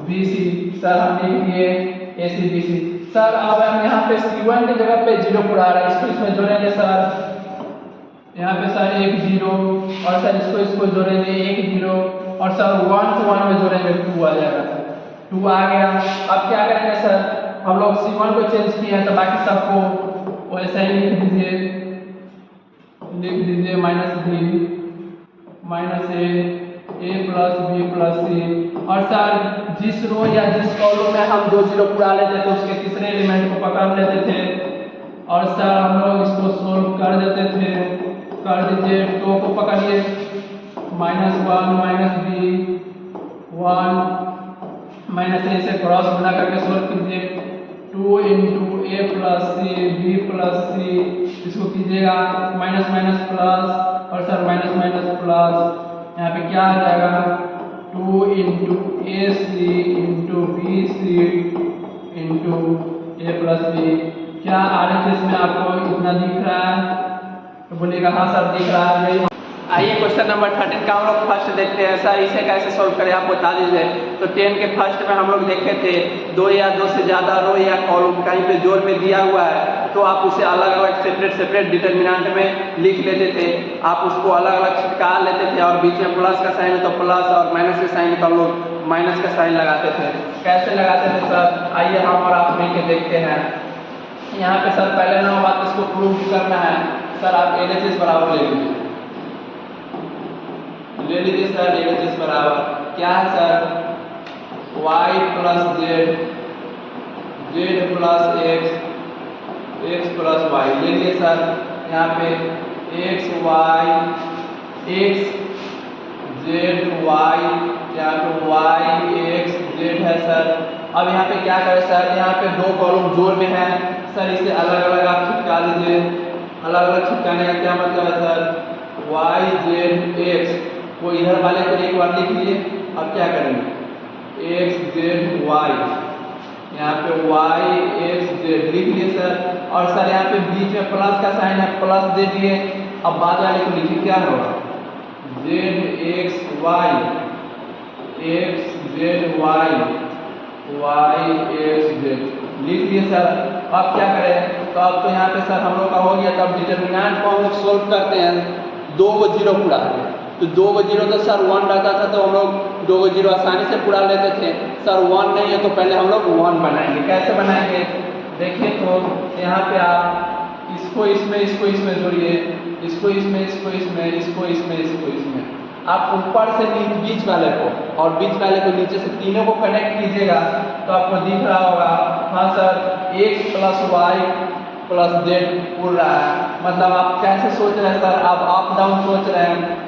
BC। सर हम लिख दिए AC BC। सर अब हम यहाँ पे C1 की जगह पे जीरो पुरा रहे हैं, इसको इसमें जोड़ेंगे सर। यहाँ पे सर एक जीरो, और सर इसको जोड़ेंगे एक जीरो, और सर 1 को 1 में जोड़ेंगे 2 आ जाएगा सर, 2 आ गया। अब क्या करेंगे सर? हम लोग C1 को चेंज किए हैं तो बाकी सबको वैसे ही लिख दीजिए -B -A plus B plus C। और सर जिस रो या जिस कॉलम में हम 2 जीरो पुरा लेते थे उसके तीसरे एलिमेंट को पकड़ लेते थे, और सर हम लोग इसको सोल्व कर देते थे। कर दीजिए, 2 को पकड़िए, -1 -B 1 -A से क्रॉस बना करके सोल्व कीजिए। 2 × A plus C B plus C, इसको कीजिएगा माइनस माइनस प्लस, और सर माइनस माइनस प्लस, यहाँ पे क्या आ जाएगा? 2 × AC × BC × A plus B। क्या RHS में आपको इतना दिख रहा है? तो बोलिएगा हाँ सर दिख रहा है। यही। आइए क्वेश्चन नंबर 13 का हम लोग फर्स्ट देखते हैं। सर इसे कैसे सोल्व करें आप बता दीजिए। तो 10 के फर्स्ट में हम लोग देखे थे 2 या 2 से ज़्यादा रो या कॉलम कहीं पे जोड़ में दिया हुआ है तो आप उसे अलग अलग सेपरेट डिटर्मिनेंट में लिख लेते थे। आप उसको अलग अलग चिपका लेते थे, और बीच में प्लस का साइन है तो प्लस, और माइनस का साइन तो हम लोग माइनस का साइन लगाते थे। कैसे लगाते थे सर, आइए हम और आप मिलकर देखते हैं। यहाँ पे सर पहले ना बात इसको प्रूव करना है। सर आप LHS बराबर ले लीजिए, सर LHS बराबर क्या है sir, y plus z, z plus x, x plus y ले लिए सर। यहाँ पे x y, x z y, यहाँ पे वाई एक्स जेड है सर। अब यहाँ पे क्या करें सर, यहाँ पे दो कॉलम जोड़ में है सर, इसे अलग अलग आप चिपका दीजिए। अलग अलग चिपकाने का क्या मतलब है सर, वाई जेड एक्स को इधर वाले को एक बार लिख लिए। अब क्या करेंगे, एक्स जेड वाई, यहाँ पे वाई एक्स जेड लिख लिए सर। और सर यहाँ पे बीच में प्लस का साइन है, प्लस दे दिए। अब बाद वाले को लिखिए, क्या होगा, z x y, x z y, y x z लिख दिए सर। अब क्या करें, तो अब तो यहाँ पे सर हम लोग का हो गया। तब डिटरमिनेंट को हम लोग सोल्व करते हैं, दो को जीरो पूरा है तो दो को जीरो तो सर 1 रहता था, तो हम लोग दो को जीरो आसानी से पूरा लेते थे। सर 1 नहीं है तो पहले हम लोग 1 बनाएंगे। कैसे बनाएंगे, देखिए तो यहाँ पे आप इसको इसमें, इसको इसमें जोड़िए, इसको इसमें, इसको इसमें, इसको इसमें, इसको इसमें। आप ऊपर से बीच वाले को और बीच वाले को नीचे से तीनों को कनेक्ट कीजिएगा तो आपको दिख रहा होगा, हाँ sir x plus y plus z उड़ रहा है। मतलब आप कैसे सोच रहे हैं सर, आप अप डाउन सोच रहे हैं,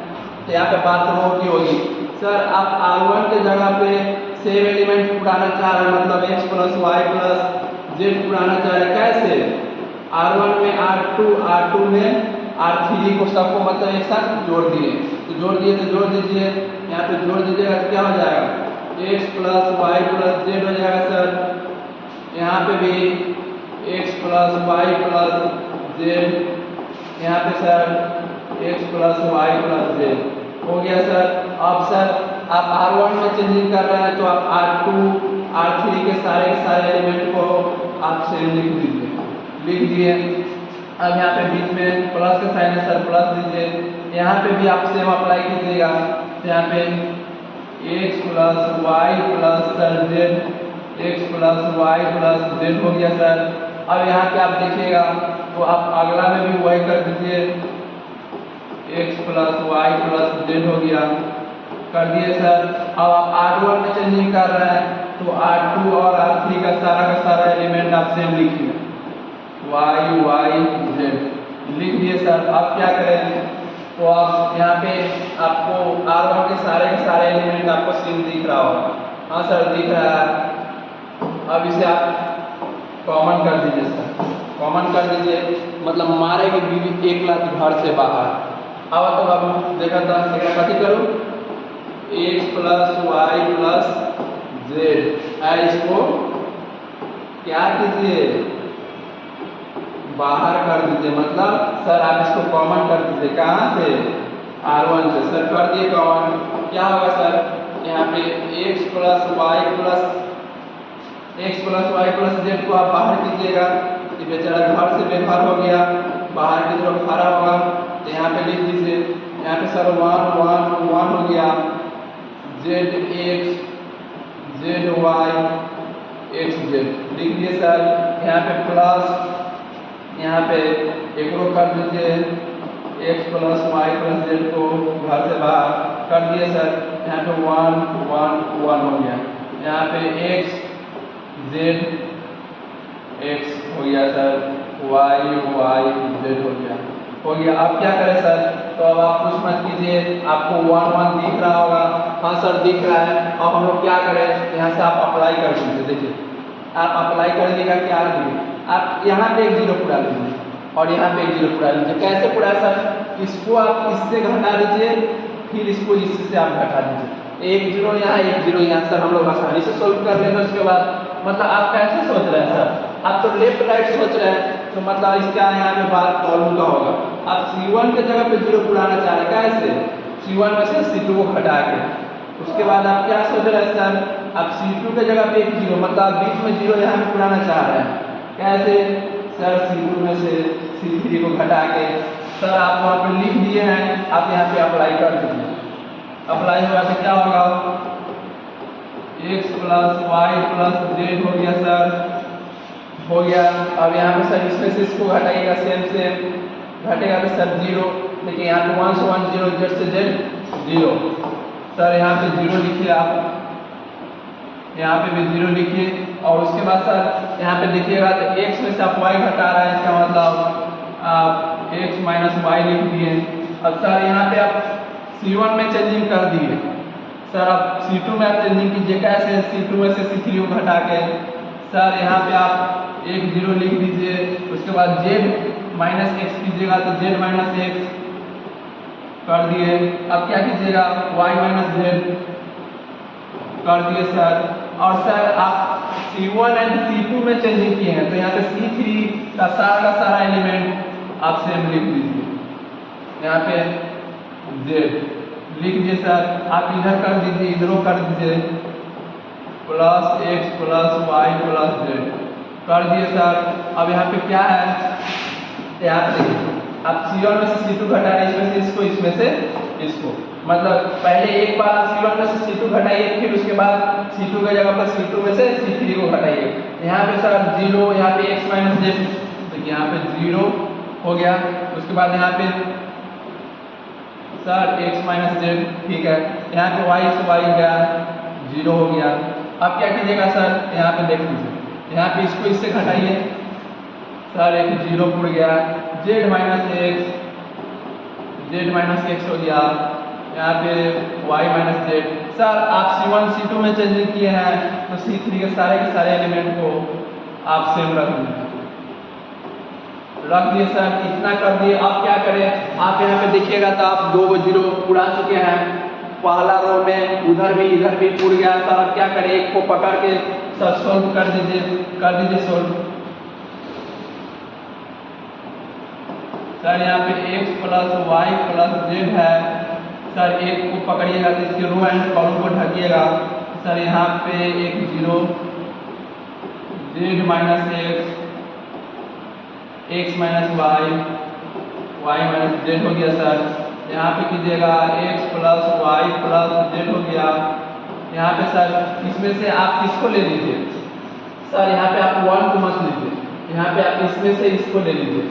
तो यहाँ पे बात रो की होगी। सर आप R1 के जगह पे सेम एलिमेंट पुराना चाह रहे हैं, मतलब x plus y plus z पुराना चाह रहे हैं। कैसे, R1 में R2, R2 में R3 को सबको मतलब एक साथ जोड़ दिए, तो जोड़ दिए तो जोड़ दीजिए, यहाँ पे जोड़ दीजिएगा तो क्या हो जाएगा, x plus y plus z हो जाएगा सर। यहाँ पे भी x plus y plus z, यहाँ पे sir x plus y plus z हो गया सर। अब सर आप R1 में चेंजिंग कर रहे हैं तो आप R2, R3 के सारे एलिमेंट को आप सेम लिख दीजिए, लिख दिए। अब यहाँ पे बीच में प्लस का साइन है सर, प्लस दीजिए। यहाँ पे भी आप सेम अप्लाई कीजिएगा, तो यहाँ पे x plus y plus sir z, x plus y plus z हो गया सर। अब यहाँ पे आप देखिएगा तो आप अगला में भी वही कर दीजिए, x plus y plus z हो गया, कर दिए सर। अब आप R1 में चेंजिंग कर रहे हैं तो R2 और R3 का सारा एलिमेंट आप सेम लिखिए, वाई वाई जेड लिख दिए सर। अब क्या करें, तो आप यहाँ पे आपको R1 के सारे एलिमेंट आपको सेम दिख रहा होगा, हाँ सर दिख रहा है। अब इसे आप कॉमन कर दीजिए सर, कॉमन कर दीजिए, मतलब मारेगी बीवी एक लाख घर से बाहर। अब तो बाबू देखा था कथी करूँ, x plus y plus z है, इसको क्या कीजिए, बाहर कर दीजिए। मतलब सर आप इसको कॉमन कर दीजिए, कहाँ से, R1 से। सर कर दिए कॉमन, क्या होगा सर, यहाँ पे x plus y plus z को आप बाहर कीजिएगा, ये बेचारा घर से बेघर हो गया, बाहर की तरफ खड़ा होगा, तो यहाँ पे लिख दीजिए। यहाँ पे सर 1 1 1 हो गया, z x z y x z लिख दिए सर। यहाँ पे प्लस, यहाँ पे एक रो कर दीजिए, x plus y plus z को घर से बाहर कर दिए सर। यहाँ पे 1 1 1 हो गया, यहाँ पे एक्स जेड एक्स हो गया सर, वाई वाई जेड हो गया। अब क्या करें सर, तो अब आप कुछ मत कीजिए, आपको 1 1 दिख रहा होगा, हाँ सर दिख रहा है। अब हम लोग क्या करें, यहाँ से आप अप्लाई कर दीजिए, देखिए आप अप्लाई कर दीजिएगा, क्या लीजिए आप यहाँ पे एक जीरो पूरा लीजिए और यहाँ पे एक जीरो पूरा लीजिए। कैसे पूरा सर, इसको आप इससे घटा दीजिए, फिर इसको इससे आप घटा दीजिए, एक जीरो यहाँ एक जीरो यहाँ। सर हम लोग आसानी से सोल्व कर लेंगे। उसके बाद मतलब आप कैसे सोच रहे हैं सर, आप तो लेफ्ट राइट सोच रहे हैं, तो मतलब इसका यहाँ पे बात कॉलम का होगा। आप C1 के जगह पे जीरो पुराना चाह रहे हैं, कैसे, C1 में से C2 को घटा के। उसके बाद आप क्या सोच रहे हैं सर, आप C2 के जगह पे एक जीरो, मतलब आप बीच में जीरो यहाँ पे पुराना चाह रहे हैं, कैसे सर, C2 में से C3 को घटा के। सर आप वहाँ पे लिख दिए हैं, आप यहाँ पे अप्लाई कर दीजिए। अप्लाई हुआ तो क्या होगा, x plus y plus z हो गया सर, हो गया। अब यहाँ पे सर इसमें से इसको घटाइएगा, सेम घटेगा तो सर 0, देखिए यहाँ पे 1 से 1 0, जेड से जेड 0। सर यहाँ पे 0 लिखिए आप, यहाँ पे भी 0 लिखिए। और उसके बाद सर यहाँ पे देखिएगा तो x में से आप y घटा रहा है, इसका मतलब आप x माइनस वाई लिख दिए। अब सर यहाँ पे आप C1 में चेंजिंग कर दिए, सर आप C2 में आप चेंजिंग कीजिए। कैसे? C2 में से C3 को घटा के सर यहाँ पे आप 1 0 लिख दीजिए। उसके बाद z माइनस एक्स कीजिएगा तो z माइनस एक्स कर दिए। अब क्या कीजिएगा, y माइनस जेड कर दिए सर। और सर आप C1 एंड C2 में चेंजिंग किए हैं तो यहाँ पे C3 का सारा एलिमेंट आप सेम लिख दीजिए। यहाँ पे Z लिख दिए सर। आप इधर कर दीजिए, इधरों कर दीजिए, plus x plus y plus z कर दिए सर। अब यहाँ पे क्या है, यहाँ पे देखिए आप C1 में से C2 घटा रहे हैं, इसमें से इसको, इसमें से इसको, मतलब पहले एक बार आप C1 में से C2 घटाइए, फिर उसके बाद C2 की जगह पर C2 में से C3 को घटाइए। यहाँ पे सर 0, यहाँ पे x माइनस जेड, तो यहाँ पे 0 हो गया। उसके बाद यहाँ पे सर x माइनस जेड, ठीक है। यहाँ पे y से y गया 0 हो गया। अब क्या कीजिएगा सर, यहाँ पे देख लीजिए, यहाँ पे इसको इससे घटाइए, सर एक 0 उड़ गया। z माइनस एक्स हो गया, यहाँ पे y माइनस जेड। सर आप C1 C2 में चेंजिंग किए हैं तो C3 के सारे एलिमेंट को आप सेम रख दिए सर। इतना कर दिए। आप क्या करें, आप यहाँ पे देखिएगा तो आप 2 0 उड़ा चुके हैं, पहला रो में उधर भी इधर भी उड़ गया। सर आप क्या करें, एक को पकड़ के सर सोल्व कर दीजिए सोल्व। सर यहाँ पे x plus y plus z है, सर एक को पकड़िएगा तो इसके रो एंड कॉलम को ढकिएगा। सर यहाँ पे एक 0, z minus x minus y minus z हो गया। सर यहाँ पे कीजिएगा x plus y plus z हो गया। यहाँ पे सर इसमें से आप किसको ले लीजिए, सर यहाँ पे आप 1 को मत लीजिए, यहाँ पे आप इसमें से इसको ले लीजिए,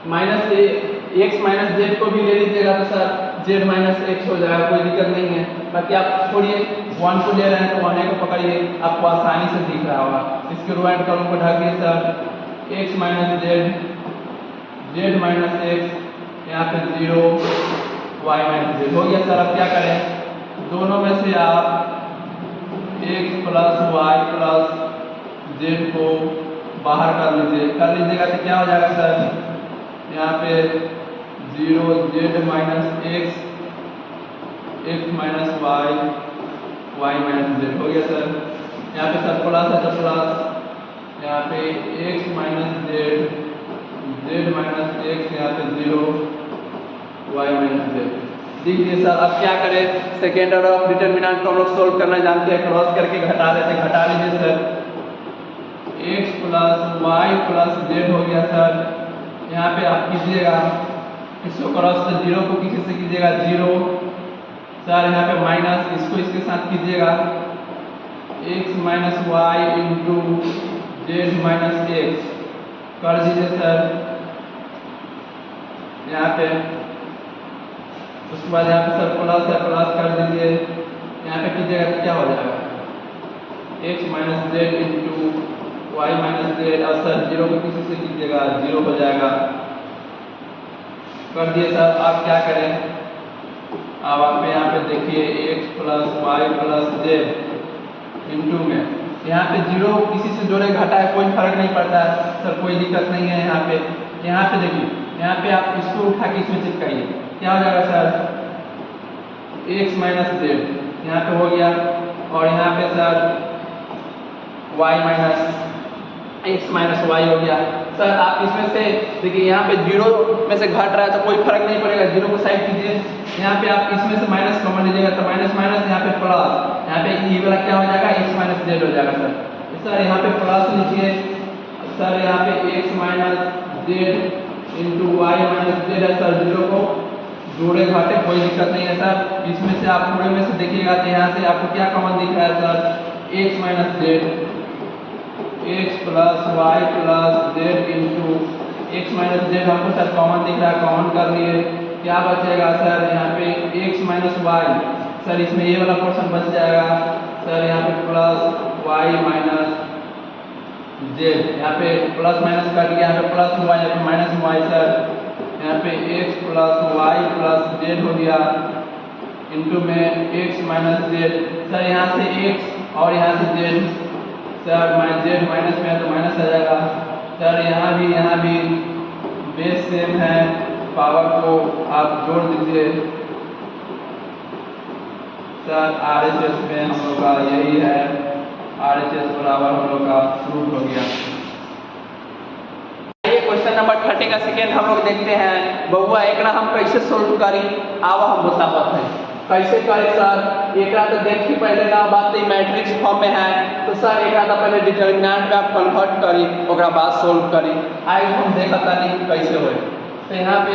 माइनस एक्स माइनस जेड को भी ले लीजिएगा तो सर जेड माइनस एक्स हो जाएगा, कोई दिक्कत नहीं है। बाकी आप छोड़िए, 1 को ले रहे हैं तो 1 को पकड़िए, आपको आसानी से दिख रहा होगा। इसके रो एंड कॉलम को ढकिए sir, x minus z minus x, यहाँ पे 0 वाई माइनस जेड हो गया। सर अब क्या करें, दोनों में से आप x plus y plus z को बाहर कर लीजिएगा तो क्या हो जाएगा सर, यहाँ पे 0 z minus x minus y minus z हो गया। सर यहाँ पे सर प्लस है तो प्लस, यहाँ पे x minus z minus x, यहाँ पे 0 वाई माइनस जेड दीजिए। सर अब क्या करें, सेकेंड ऑर्डर ऑफ डिटर्मिनेंट को हम लोग सोल्व करना जानते हैं, क्रॉस करके घटा लीजिए sir. X plus y plus z हो गया। सर यहाँ पे आप कीजिएगा, इसको क्रॉस से 0 को किसी से कीजिएगा 0। सर यहाँ पे माइनस, इसको इसके साथ कीजिएगा, x minus y into z minus x कर दीजिए सर यहाँ पे। उसके बाद यहाँ पे सर प्लस है, प्लस कर दीजिए, यहाँ पे कीजिएगा तो क्या हो जाएगा, x minus z into y minus z. और सर 0 को किसी से कीजिएगा 0 हो जाएगा, कर दिए सर। आप क्या करें, अब आप यहाँ पे देखिए x plus y plus z into में यहाँ पे 0 किसी से जोड़े घटा है, कोई फर्क नहीं पड़ता है सर, कोई दिक्कत नहीं है। यहाँ पे देखिए, यहाँ पे आप इसको उठा के इसमें चिपकाइए, क्या हो जाएगा सर, x माइनस जेड यहाँ पे हो गया। और यहाँ पे sir y minus x minus y हो गया। सर आप इसमें से देखिए, यहाँ पे 0 में से घट रहा है तो कोई फर्क नहीं पड़ेगा, 0 को साइड कीजिए। यहाँ पे आप इसमें से माइनस कॉमन लीजिएगा तो माइनस माइनस, यहाँ पे प्लस, यहाँ पे ये वाला क्या हो जाएगा, एक्स माइनस जेड हो जाएगा। सर यहाँ पे प्लस लीजिए, सर यहाँ पे x minus z into y minus z है। सर 0 को जोड़े घाटे कोई दिक्कत नहीं है सर। इसमें से आप पूरे में से देखिएगा तो यहाँ से आपको क्या कॉमन दिख रहा है sir, x minus z, x plus y plus z into x minus z हमको सर कॉमन दिख रहा है, कॉमन कर लिए क्या बचेगा सर यहाँ पे एक्स माइनस वाई, सर इसमें ये वाला पोर्शन बच जाएगा सर, यहाँ पे प्लस वाई माइनस जेड, यहाँ पे प्लस माइनस कर दिया, यहाँ पे प्लस वाई, यहाँ पे माइनस वाई सर, यहाँ पे x plus y plus z हो गया इंटू में x माइनस जेड, सर यहाँ से x और यहाँ से जेड, सर जेड माइनस में है तो माइनस आ जाएगा सर, यहाँ भी बेस सेम है, पावर को आप जोड़ दीजिए सर, RHS में हम लोग का यही है, RHS बराबर हम लोग का प्रूफ हो गया। क्वेश्चन नंबर 30 का सेकेंड हम लोग देखते हैं, बउआ एकरा हम कैसे सोल्व करी, आवा हम बतावत हैं कैसे करें सर। एकरा तो देखी पहले ना बात मैट्रिक्स फॉर्म में है तो सर एकरा तो पहले डिटरमिनेंट में आप कन्वर्ट करी ओकरा बाद सोल्व करी, आगे हम देखता नहीं कैसे होए। तो यहाँ पे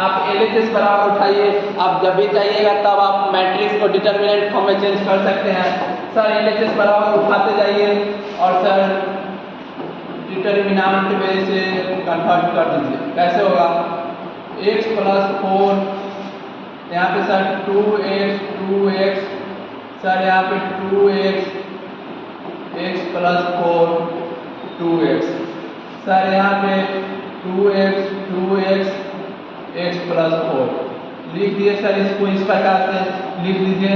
आप LHS बराबर उठाइए, आप जब भी चाहिएगा तब आप मैट्रिक्स को डिटरमिनेंट फॉर्म में चेंज कर सकते हैं सर। LHS बराबर उठाते जाइए और सर डिटरमिनेंट में से कन्वर्ट कर दीजिए, कैसे होगा x प्लस 4, यहाँ पे सर 2x सर, यहाँ पे 2x x plus 4 2x sir, यहाँ पे 2x x प्लस 4 लिख दिए सर, इसको इस प्रकार से लिख लीजिए।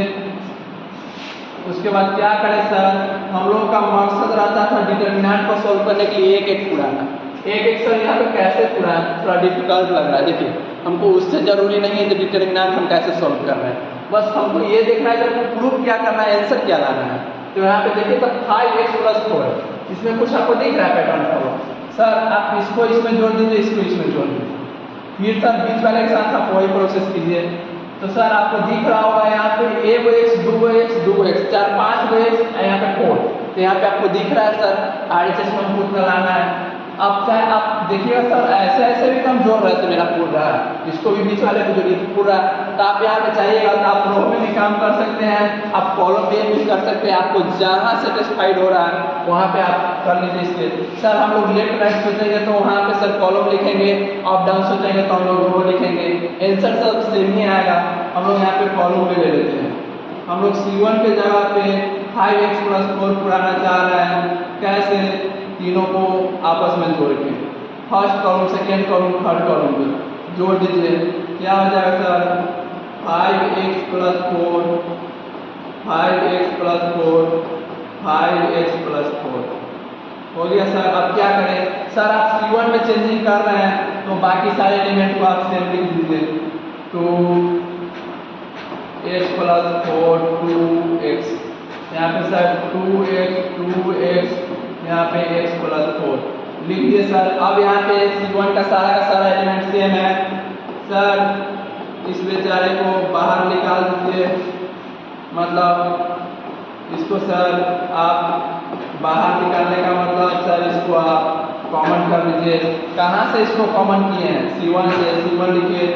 उसके बाद क्या करें सर, हम लोग का मकसद रहता था डिटरमिनेंट को सोल्व करने के लिए एक एक पुराना, एक सर यहाँ पे कैसे पुराना थोड़ा डिफिकल्ट लग रहा है। देखिए हमको उससे जरूरी नहीं है कि डिटरमिनेंट हम कैसे सोल्व कर रहे हैं, बस हमको ये देखना है कि प्रूफ क्या करना है, आंसर क्या लाना है। तो यहाँ पे देखिए तो 5x प्लस 4, इसमें कुछ आपको दिख रहा है पैटर्न फॉलो, सर आप इसको इसमें जोड़ दीजिए, इसको इसमें जोड़ दीजिए, फिर सर बीच वाले के साथ आप वही प्रोसेस कीजिए। तो सर आपको दिख रहा होगा यहाँ पे एक गो x, दो गो x, 4 5 गो x, यहाँ पे 4, तो यहाँ पे आपको दिख रहा है सर RHS में हमको उतना लाना है। अब चाहे आप देखिएगा सर ऐसे भी तो हम जोड़ रहे थे, मेरा पूर रहा है, इसको भी बीच वाले को जोड़िए पूरा, तो आप यहाँ पे चाहिएगा तो आप रो में भी काम कर सकते हैं, आप कॉलम में भी कर सकते हैं, आपको जहाँ सेटिस्फाइड हो रहा है वहाँ पे आप कर लीजिए। इसके सर हम लोग लेफ्ट राइट सोचेंगे तो वहाँ पे सर कॉलम लिखेंगे, अप डाउन सोचेंगे तो हम लोग रो लिखेंगे, आंसर सब सेम ही आएगा। हम लोग यहाँ पे कॉलम में ले लेते हैं, हम लोग C1 के जगह पे 5x प्लस 4 पुराना चाह रहे हैं, कैसे तीनों को आपस में जोड़ के first column second column third column में जोड़ दीजिए, क्या हो जाएगा sir 5x plus 4 5x plus 4 5x plus 4 हो गया सर। अब क्या करें सर, आप C1 में चेंजिंग कर रहे हैं तो बाकी सारे एलिमेंट को आप सेम लिख दीजिए, 2x प्लस 4 2x, यहाँ पे सर 2x यहाँ पे x प्लस 4 लिख दिए सर। अब यहाँ पे C1 का सारा एलिमेंट सेम है सर, इस बेचारे को बाहर निकाल दीजिए, मतलब इसको सर आप बाहर निकालने का मतलब सर इसको आप कॉमन कर लीजिए। कहाँ से इसको कॉमन किए हैं, C1 से, C1 लिखिए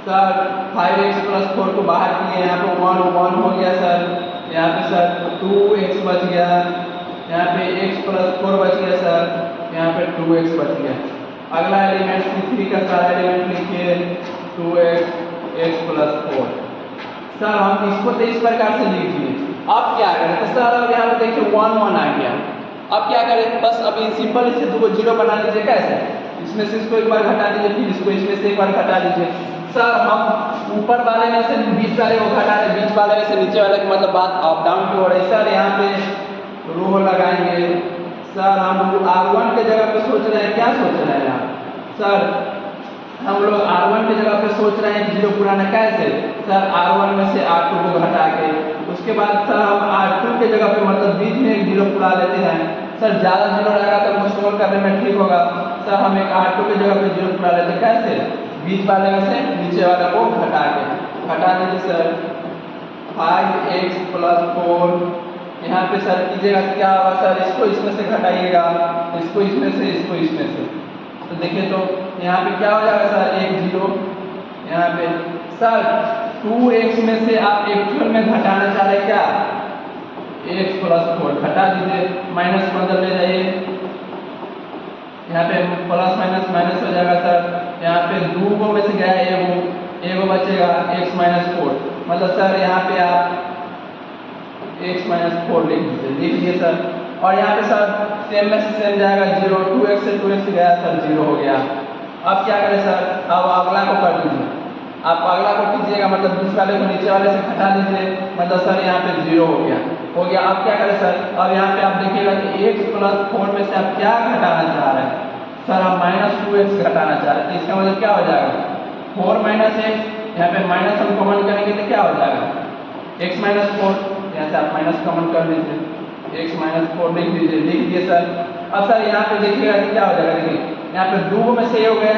सर, 5x प्लस 4 को बाहर किए, यहाँ पे 1 हो गया सर, यहाँ पे सर 2x बच गया, यहाँ पे x प्लस 4 बच गया सर, यहाँ पे 2x बच गया। अगला एलिमेंट C3 का सारा एलिमेंट लिखिए 2x x प्लस 4 सर, हम इसको तो इस प्रकार से लिख दिए। अब क्या करें तो सर, अब यहाँ पे देखिए 1 1 आ गया, अब क्या करें, बस अभी सिंपल इसे 2 0 बना लीजिए, कैसे इसमें से इसको एक बार घटा दीजिए, फिर इसको इसमें से एक बार घटा दीजिए सर। हम ऊपर वाले में से बीच वाले को घटा रहे, बीच वाले में से नीचे वाले का मतलब बात अप डाउन की हो रही है सर। यहाँ पे रो लगाएंगे सर, हम लोग R1 के जगह पे सोच रहे हैं, क्या सोच रहे हैं आप सर, हम लोग R1 की जगह पे सोच रहे हैं 0 पुराना, कैसे सर R1 में से R2 को घटा के, उसके बाद सर हम R2 के जगह पे मतलब बीच में एक 0 पुरा लेते हैं सर, ज़्यादा 0 रहेगा तो हमको सोल्व करने में ठीक होगा सर। हम एक R2 की जगह पे 0 पुरा लेते हैं, कैसे बीच वाले में से नीचे वाले को घटा के, घटा दीजिए सर 5x प्लस 4, यहाँ पे सर कीजिएगा क्या होगा सर, इसको इसमें से घटाइएगा, इसको इसमें से, इसको इसमें से, तो देखिए तो यहाँ पे क्या हो जाएगा सर, एक जीरो यहाँ पे। सर 2x में से आप एक्चुअल में घटाना चाह रहे क्या, x प्लस 4 घटा दीजिए, माइनस को अंदर ले जाइए, यहाँ पे प्लस माइनस माइनस हो जाएगा सर। यहाँ पे 2 में से गया एगो बचेगा x माइनस 4, मतलब सर यहाँ पे आप x माइनस 4 लिख दीजिए सर। और यहाँ पे सर सेम में से सेम जाएगा जीरो, 2x से 2x गया सर, जीरो हो गया। अब क्या करें सर, अब अगला को कर दीजिए, आप अगला को कीजिएगा, मतलब दूसरे वाले को नीचे वाले से घटा दीजिए, मतलब सर यहाँ पे जीरो हो गया। अब क्या करें सर, अब यहाँ पे आप देखिएगा कि x प्लस 4 में से आप क्या घटाना चाह रहे हैं सर, आप माइनस 2x घटाना चाह रहे हैं, तो इसका मतलब क्या हो जाएगा 4 माइनस x, यहाँ पे माइनस हम कॉमन करेंगे तो क्या हो जाएगा x माइनस 4, यहाँ से आप माइनस कॉमन कर लीजिए, x माइनस 4 लिख दिए सर। अब सर यहाँ पे देखिएगा कि क्या हो जाएगा, देखिए यहाँ पे 2 में से ये हो गया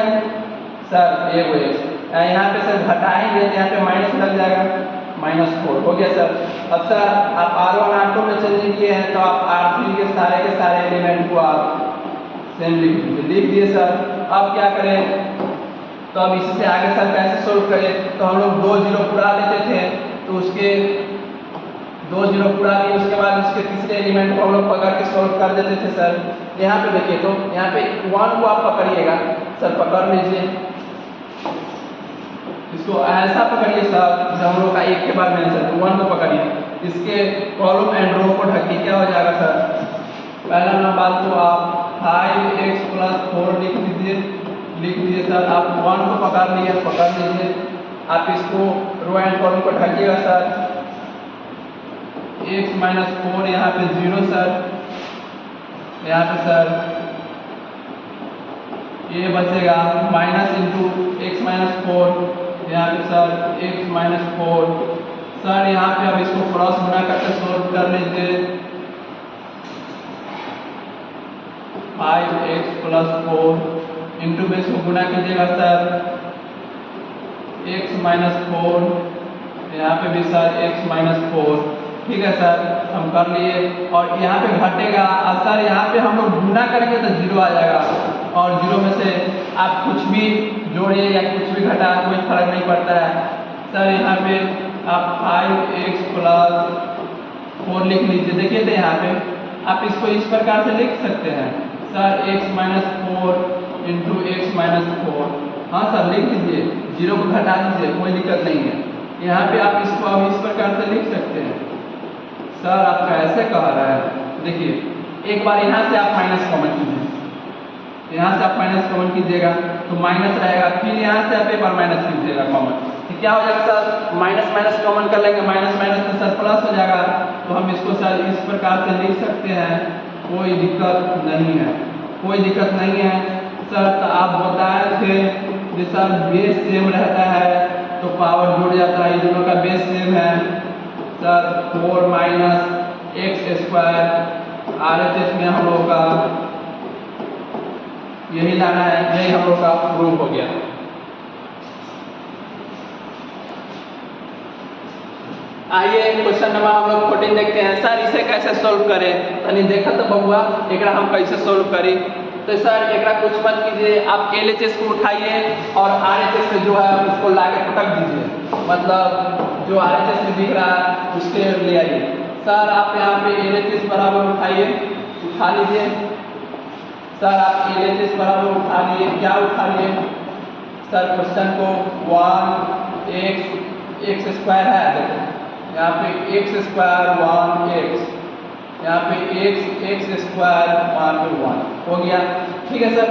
सर, एगो x, यहाँ पे सर घटाएंगे तो यहाँ पे माइनस लग जाएगा, माइनस 4 हो गया सर। अब सर आप R1 R2 में चेंजिंग किए हैं तो आप R3 के सारे एलिमेंट को आप सेम लिख दिए सर। अब क्या करें, तो अब इससे आगे सर कैसे सोल्व करें, तो हम लोग 2 जीरो पूरा लेते थे, तो उसके 2 जीरो पूरा दिए, उसके बाद उसके तीसरे एलिमेंट को हम लोग पकड़ के सोल्व कर देते थे सर। यहाँ पे देखिए तो यहाँ पे 1 को आप पकड़िएगा सर, पकड़ लीजिए इसको, ऐसा पकड़िए सर हम लोग का एक के बाद में सर 1 को पकड़िए, इसके कॉलम एंड रो को ढकिए, क्या हो जाएगा सर, पहला नंबर तो आप 5x प्लस 4 लिख दीजिए सर। आप 1 को पकड़ लीजिए, आप इसको रो एंड कॉलम को ढकिएगा सर, x माइनस 4 यहाँ पे 0 सर, यहाँ पे सर ये बचेगा माइनस इंटू एक्स माइनस 4, यहाँ पे सर x माइनस 4 सर, यहाँ पे अब इसको क्रॉस गुना करके सोल्व कर लीजिए, 5x प्लस 4 इंटू में इसको गुना कीजिएगा सर, x माइनस 4, यहाँ पे भी सर x माइनस 4, ठीक है सर हम कर लिए। और यहाँ पे घटेगा और सर यहाँ पे हम लोग गुना करेंगे तो जीरो आ जाएगा, और जीरो में से आप कुछ भी जोड़िए या कुछ भी घटा, कोई फर्क नहीं पड़ता है सर। यहाँ पे आप 5x प्लस 4 लिख लीजिए, देखिए तो यहाँ पे आप इसको इस प्रकार से लिख सकते हैं sir, x minus 4 into x minus 4, हाँ सर लिख लीजिए, जीरो को घटा दीजिए, कोई दिक्कत नहीं है। यहाँ पे आप इसको अब इस प्रकार से लिख सकते हैं सर, आप कैसे कह रहे हैं, देखिए एक बार यहाँ से आप माइनस कॉमन कीजिए, यहाँ से आप माइनस कॉमन कीजिएगा तो माइनस रहेगा, फिर यहाँ से आप एक बार माइनस कीजिएगा कॉमन, तो क्या हो जाएगा सर, माइनस माइनस कॉमन कर लेंगे, माइनस माइनस तो सर प्लस हो जाएगा, तो हम इसको सर इस प्रकार से लिख सकते हैं, कोई दिक्कत नहीं है, कोई दिक्कत नहीं है सर। तो आप बताए थे कि सर बेस सेम रहता है तो पावर जुड़ जाता है, ये दोनों का बेस सेम है sir, 4 minus x square RHS में हम लोगों का यही लाना है, यही हम लोग का प्रूफ हो गया। आइए क्वेश्चन नंबर हम लोग 14 देखते हैं सर, इसे कैसे सोल्व करें, तनी देखा तो बबुआ एकरा हम कैसे सोल्व करी। तो सर एकरा कुछ मत कीजिए, आप LHS को उठाइए और RHS में जो है उसको लाके पटक दीजिए, मतलब जो RHS में दिख रहा है उसके ले आइए सर। आप यहाँ पे LHS बराबर उठा लीजिए सर, आप LHS बराबर उठा लिए, क्या उठा लिए सर, क्वेश्चन को 1x स्क्वायर है, देखो यहाँ पे x स्क्वायर 1x, यहाँ पे x स्क्वायर 1 हो गया, ठीक है सर।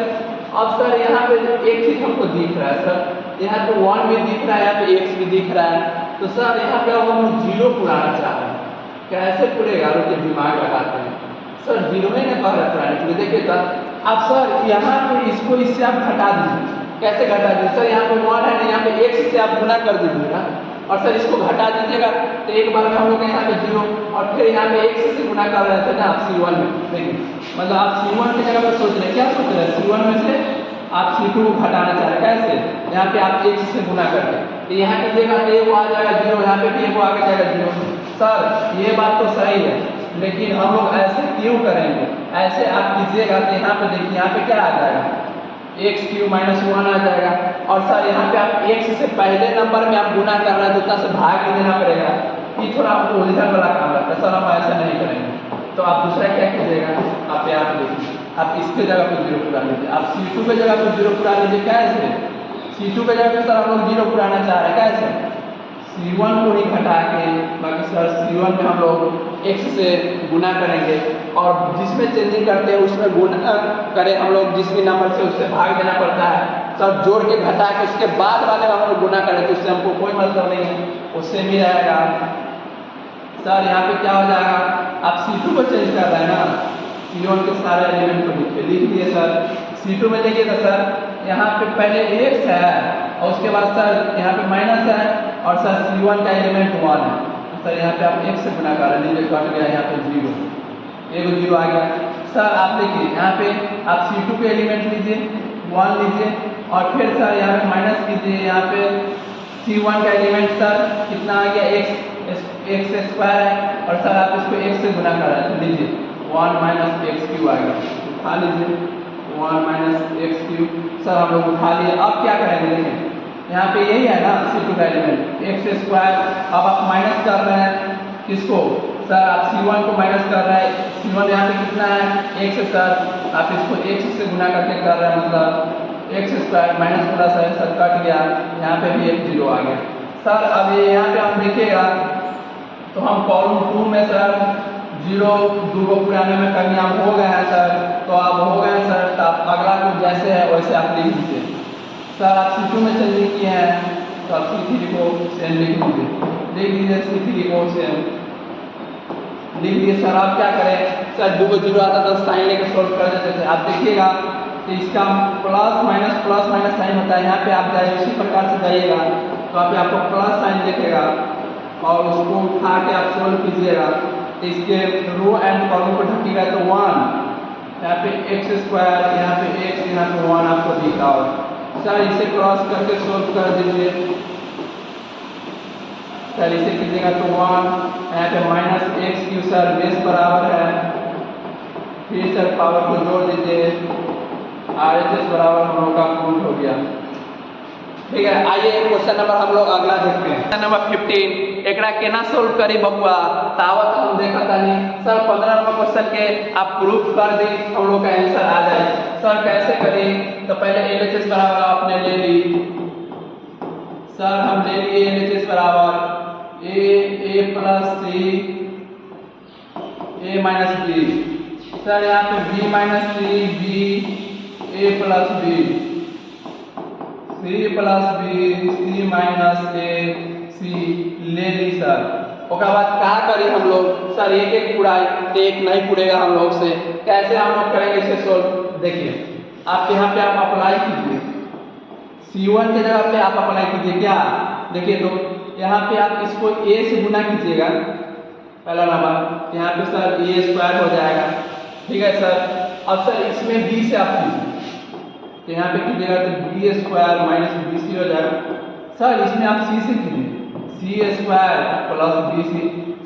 अब सर यहाँ पे एक चीज हमको दिख रहा है सर, यहाँ पे 1 भी दिख रहा है, यहाँ पे x भी दिख रहा है, तो सर यहाँ पे अब हम जीरो पुराना चाह रहे हैं, कैसे पुरेगा, लोग दिमाग लगाते हैं सर, जीरो ही ना पहले पुराने के लिए। देखिए सर अब सर यहाँ पे इसको इससे आप घटा दीजिए, कैसे घटा दीजिए सर, यहाँ पे 1 है ना, यहाँ पे x से आप गुना कर दीजिएगा और सर इसको घटा दीजिएगा, तो एक बार में हम लोग यहाँ पे जीरो और फिर यहाँ पे x से गुना कर रहे थे ना आप C1 में, देखिए मतलब आप C1 की जगह पर सोच रहे हैं, क्या सोच रहे हैं, C1 में से आप C2 को घटाना चाह रहे हैं, कैसे, यहाँ पे आप x से गुना करके, तो यहाँ कीजिएगा तो एक आ जाएगा जीरो, यहाँ पे भी एक आ जाएगा जीरो। सर ये बात तो सही है, लेकिन हम लोग ऐसे क्यों करेंगे, ऐसे आप कीजिएगा तो यहाँ पे देखिए, यहाँ पे क्या आ जाएगा एक्स क्यू माइनस 1 आ जाएगा। और सर यहाँ पे आप एक्स से पहले नंबर में आप गुना कर रहे हैं तो उतना से भाग भी देना पड़ेगा। ये थोड़ा आपको उलझन वाला काम लगता है, सर हम ऐसा नहीं करेंगे। तो आप दूसरा क्या कीजिएगा, आप यहाँ पे देखिए, आप इसके जगह पर 0 पुरा लीजिए, आप C2 के जगह पर 0 पुरा लीजिए। कैसे C2 के जगह पे सर हम लोग 0 पुराना चाह रहे हैं, कैसे C1 को ही घटा के, बाकी सर C1 में हम लोग x से गुना करेंगे और जिसमें चेंजिंग करते हैं उसमें गुना करें हम लोग, जिस भी नंबर से उससे भाग देना पड़ता है सर, जोड़ के घटा के उसके बाद वाले में हम लोग गुना करें तो उससे हमको कोई मतलब नहीं है, उससे भी रहेगा। सर यहाँ पे क्या हो जाएगा, आप C2 को चेंज कर रहे हैं ना, C1 के सारे एलिमेंट को लिख दिए सर। C2 में देखिए तो सर यहाँ पे पहले x है और उसके बाद सर यहाँ पे माइनस है और सर C1 का एलिमेंट 1 है। सर यहाँ पे आप x से गुना कर रहे हैं, कट गया यहाँ पे 0, एक 0 आ गया। सर आप देखिए यहाँ पे आप C2 के एलिमेंट लीजिए 1 लीजिए और फिर सर यहाँ पे माइनस कीजिए, यहाँ पे C1 का एलिमेंट सर कितना आ गया x स्क्वायर है और सर आप इसको x से गुना कर रहे हैं तो लीजिए 1 माइनस एक्स क्यू आ गया, उठा लीजिए 1 माइनस एक्स क्यू। सर हम लोग उठा लिए, अब क्या करेंगे देखिए यहाँ पे यही है ना C2 का एलिमेंट एक्स स्क्वायर, अब आप माइनस कर रहे हैं किसको, सर आप C1 को माइनस कर रहे हैं, C1 यहाँ पे कितना है x, सर आप इसको x से गुना करके कर रहे हैं, मतलब एक्स स्क्वायर माइनस प्लस है सर कट गया, यहाँ पे भी एक 0 आ गया। सर अब ये यहाँ पे हम देखिएगा तो हम कॉलम 2 में सर 0 2 को पुराने में कहीं आप हो गए हैं सर, तो आप हो गए हैं सर, तो आप अगला को जैसे है वैसे आप लिख दीजिए। सर आप C2 में चेंजिंग किए हैं तो आप C3 को सेम लिख दीजिए, C3 को सेम लिख दिए। सर आप क्या करें, सर 2 को 0 आता था साइन लेकर सोल्व कर देते थे। आप देखिएगा तो इसका प्लस माइनस साइन होता है, यहाँ पे आप जाइए उसी प्रकार से जाइएगा तो आप आपको प्लस साइन दिखेगा और उसको उठा के आप सोल्व कीजिएगा तो इसके रो एंड कॉलम को ढकीएगा तो 1, यहाँ पे एक्स स्क्वायर, यहाँ पे x, यहाँ पे 1 आपको दिखा होगा। सर इसे क्रॉस करके सोल्व कर दीजिए, सर इसे कीजिएगा तो 1, यहाँ पे minus x Q sir base बराबर है, फिर सर पावर को जोड़ दीजिए, RHS बराबर हम लोग का प्रूफ हो गया। ठीक है, आइए क्वेश्चन नंबर हम लोग अगला देखते हैं। क्वेश्चन नंबर 15 एकरा केना सोल्व करी बबुआ, तावत हम देखा था नहीं सर 15 नंबर क्वेश्चन के आप प्रूफ कर दी हम लोग का आंसर आ जाए। सर कैसे करी, तो पहले LHS बराबर आपने ले ली, सर हम ले लिए LHS बराबर a plus c a minus b, sir यहाँ पे b minus c b a plus b, c plus b c minus a c ले ली सर। उसके बाद क्या करें हम लोग, सर एक एक पुराई एक नहीं पुड़ेगा हम लोग से, कैसे हम लोग करेंगे इसे सोल्व। देखिए आप यहाँ पे आप अप्लाई कीजिए, C1 की जगह पे आप अप्लाई कीजिए क्या, देखिए तो यहाँ पे आप इसको a से गुना कीजिएगा पहला नंबर, यहाँ पे सर a स्क्वायर हो जाएगा। ठीक है सर, अब सर इसमें b से आप कीजिए तो यहाँ पे कीजिएगा तो b स्क्वायर माइनस bc हो जाएगा। सर इसमें आप c से कीजिए c square plus bc,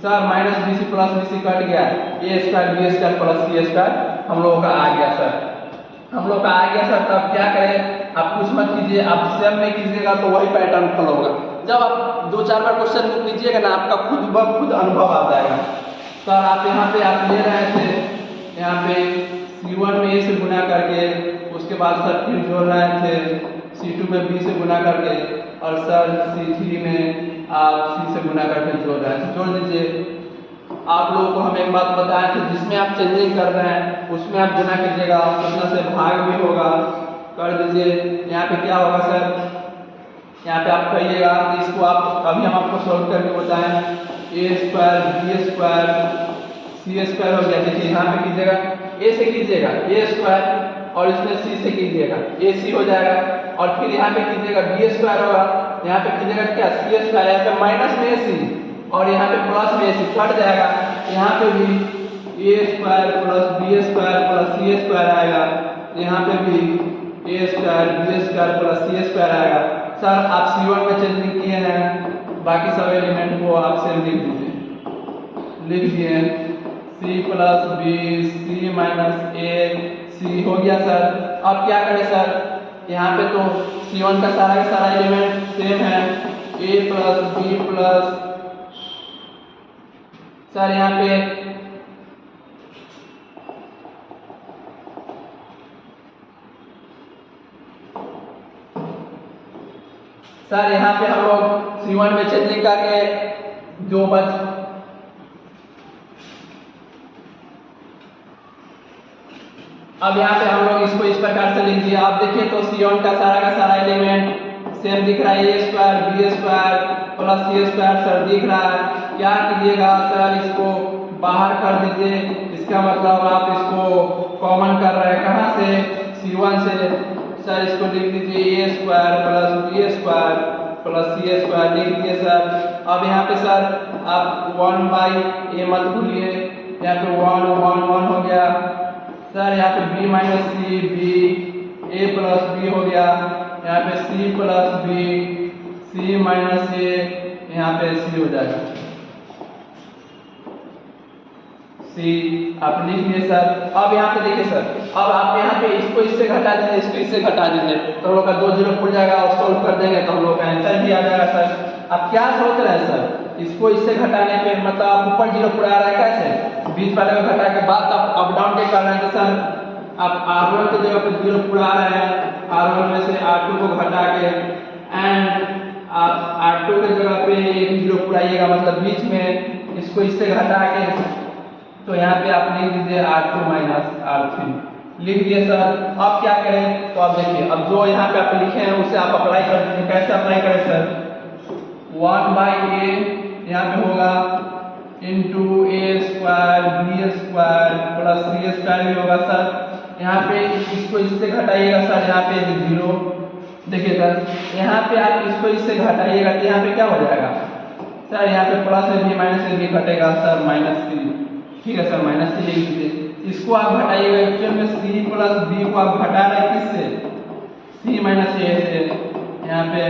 sir minus bc plus bc cut गया, a square b square plus c square हम लोगों का आ गया सर, हम लोग का आ गया सर। तब क्या करें, आप कुछ मत कीजिए, आप सेम में कीजिएगा तो वही पैटर्न फॉलो होगा। जब आप 2-4 बार क्वेश्चन कीजिएगा ना आपका खुद ब खुद अनुभव आ जाएगा। सर आप यहाँ पे आप ले रहे थे, यहाँ पे C1 में a से गुना करके, उसके बाद सर फिर जोड़ रहे थे C2 में b से गुना करके और सर C3 में आप c से गुना करके जोड़ रहे थे, जोड़ दीजिए। आप लोगों को हम एक बात बताए थे, जिसमें आप चेंजिंग कर रहे हैं उसमें आप गुना कीजिएगा, उसमें से भाग भी होगा, कर दीजिए। यहाँ पे क्या होगा सर, यहाँ पे आप कहिएगा, इसको आप अभी हम आपको सॉल्व करके बताएं, a square b square c square हो गया। देखिए यहाँ पे कीजिएगा a से कीजिएगा a स्क्वायर और इसमें c से कीजिएगा ac हो जाएगा, और फिर यहाँ पे कीजिएगा b स्क्वायर होगा, यहाँ पे कीजिएगा क्या c स्क्वायर, यहाँ पे माइनस में ac और यहाँ पे प्लस में ac कट जाएगा, यहाँ पे भी a square plus b square plus c square आएगा, यहाँ पे भी a square b square plus c square आएगा। सर आप C1 में चेंजिंग किए हैं, बाकी सब एलिमेंट को आप सेम लिख दीजिए, लिख दिए c plus b c minus a c हो गया सर। अब क्या करें सर, यहाँ पे तो C1 का सारा एलिमेंट सेम है, A plus B plus sir यहाँ पे हम लोग C1 में चेंजिंग करके जो बच अब यहाँ पे हम लोग इसको इस प्रकार से लिख दिए। आप देखिए तो C1 का सारा एलिमेंट सेम दिख रहा है, A square B square plus C square sir दिख रहा है। क्या कीजिएगा सर, इसको बाहर कर दीजिए, इसका मतलब आप इसको कॉमन कर रहे हैं कहाँ से, C1 से। सर इसको लिख दीजिए A square plus B square plus C square लिख दिए सर। अब यहाँ पे सर आप 1/a मत भूलिए, यहाँ पे 1 हो गया सर। यहाँ पे B minus C B A plus B हो गया, यहाँ पे C plus B C minus A, यहाँ पे C हो जाएगा C। आप लिख लिए सर। अब यहाँ पे देखिए सर, अब आप यहाँ पे इसको इससे घटा दीजिए, इसको इससे घटा दीजिए तो हम लोग का 2 जीरो फुट जाएगा और सॉल्व कर देंगे तो हम लोग का आंसर भी आ जाएगा सर। आप क्या सोच रहे हैं सर, इसको इससे घटाने पे मतलब आप ऊपर जीरो फुट आ रहा है कैसे, बीच वाले को घटा के बाद आप अप डाउन के कर रहे हैं तो सर आप R1 की जगह पे जीरो फुट आ रहे हैं, R1 में से R2 को घटा के एंड आप R2 की जगह पे एक जीरो फुट आइएगा मतलब बीच में, इसको इससे घटा के तो यहाँ पे आप लिख दीजिए R2 माइनस R3 लिख दिए सर। अब क्या करें तो आप देखिए, अब जो यहाँ पे आप लिखे हैं उसे आप अप्लाई कर दीजिए। कैसे अप्लाई करें सर, 1/a यहाँ पे होगा into A square B square plus C square भी होगा सर। यहाँ पे इसको इससे घटाइएगा सर, यहाँ पे जीरो देखिए सर, यहाँ पे आप इसको इससे घटाइएगा तो यहाँ पे क्या हो जाएगा सर, यहाँ पे प्लस में B माइनस में B घटेगा सर माइनस C, ठीक है सर माइनस C लिख दीजिए। इसको आप घटाइएगा, एक्चुअल में C प्लस B को आप घटा रहे हैं किससे, C माइनस A से, यहाँ पे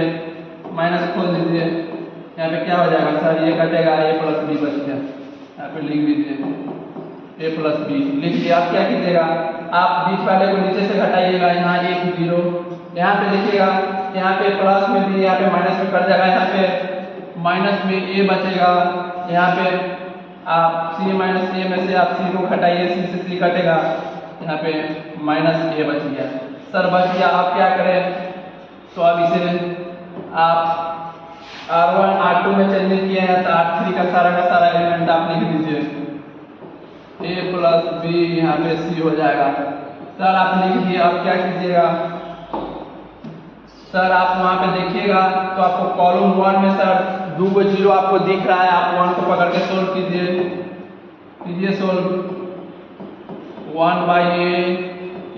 माइनस खोल दीजिए, यहाँ पे क्या हो जाएगा सर, ये कटेगा A प्लस B बच गया, यहाँ पे लिख दीजिए A प्लस B लिख दिया। आप क्या कीजिएगा, आप बीच वाले को नीचे से घटाइएगा, यहाँ एक जीरो, यहाँ पे देखिएगा यहाँ पे प्लस में B यहाँ पे माइनस में कट जाएगा, यहाँ पे माइनस में A बचेगा, यहाँ पे आप C माइनस A में से आप C को घटाइए, C से C कटेगा, यहाँ पे माइनस A बच गया सर, बच गया। आप क्या करें तो अब इसे आप R1 R2 में चेंजिंग किए हैं तो R3 का सारा एलिमेंट आप लिख दीजिए, A प्लस B यहाँ पे C हो जाएगा सर। आप लिख दिए। अब क्या कीजिएगा सर, आप वहाँ पे देखिएगा तो आपको कॉलम 1 में सर 2 जीरो आपको दिख रहा है, आप 1 को पकड़ के सोल्व कीजिए solve. 1/a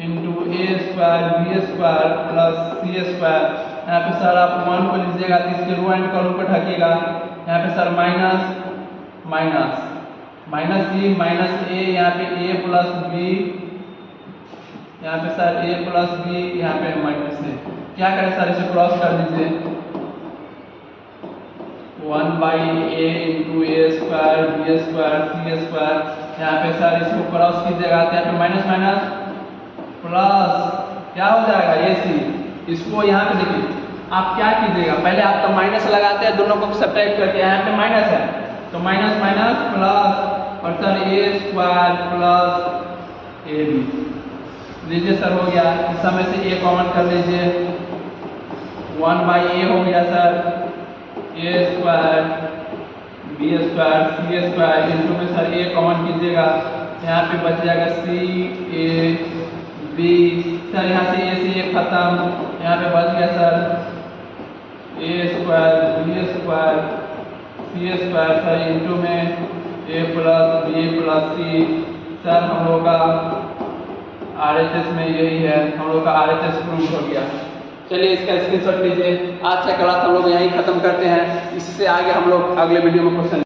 into A square B square plus C square, यहाँ पे सर आप 1 को लीजिएगा तो इसके रो एंड कॉलम को ढकिएगा, यहाँ पे sir minus C minus A, यहाँ पे A प्लस B, यहाँ पे सर A प्लस B, यहाँ पे माइनस A। क्या करें सर, इसे क्रॉस कर दीजिए, 1/a into A square B square C square, यहाँ पे सर इसको क्रॉस कीजिएगा तो यहाँ पे माइनस प्लस क्या हो जाएगा AC। इसको यहाँ पे देखिए, आप क्या कीजिएगा, पहले आप तो माइनस लगाते हैं दोनों को सब्ट्रैक्ट करके, यहाँ पे माइनस है तो माइनस प्लस और sir A square plus AB लीजिए सर, हो गया। इस समय से A कॉमन कर लीजिए, 1/a हो गया sir, A square B square C square into में सर A कॉमन कीजिएगा, यहाँ पे बच जाएगा C A B सर, यहाँ से A से A खत्म, यहाँ पे बच गया sir A square B square C square sir into में A plus B plus C। Sir हम लोग का RHS में यही है, हम लोग का RHS प्रूव हो गया। चलिए इसका स्क्रीनशॉट लीजिए। आज का क्लास हम लोग यहीं खत्म करते हैं, इससे आगे हम लोग अगले वीडियो में क्वेश्चन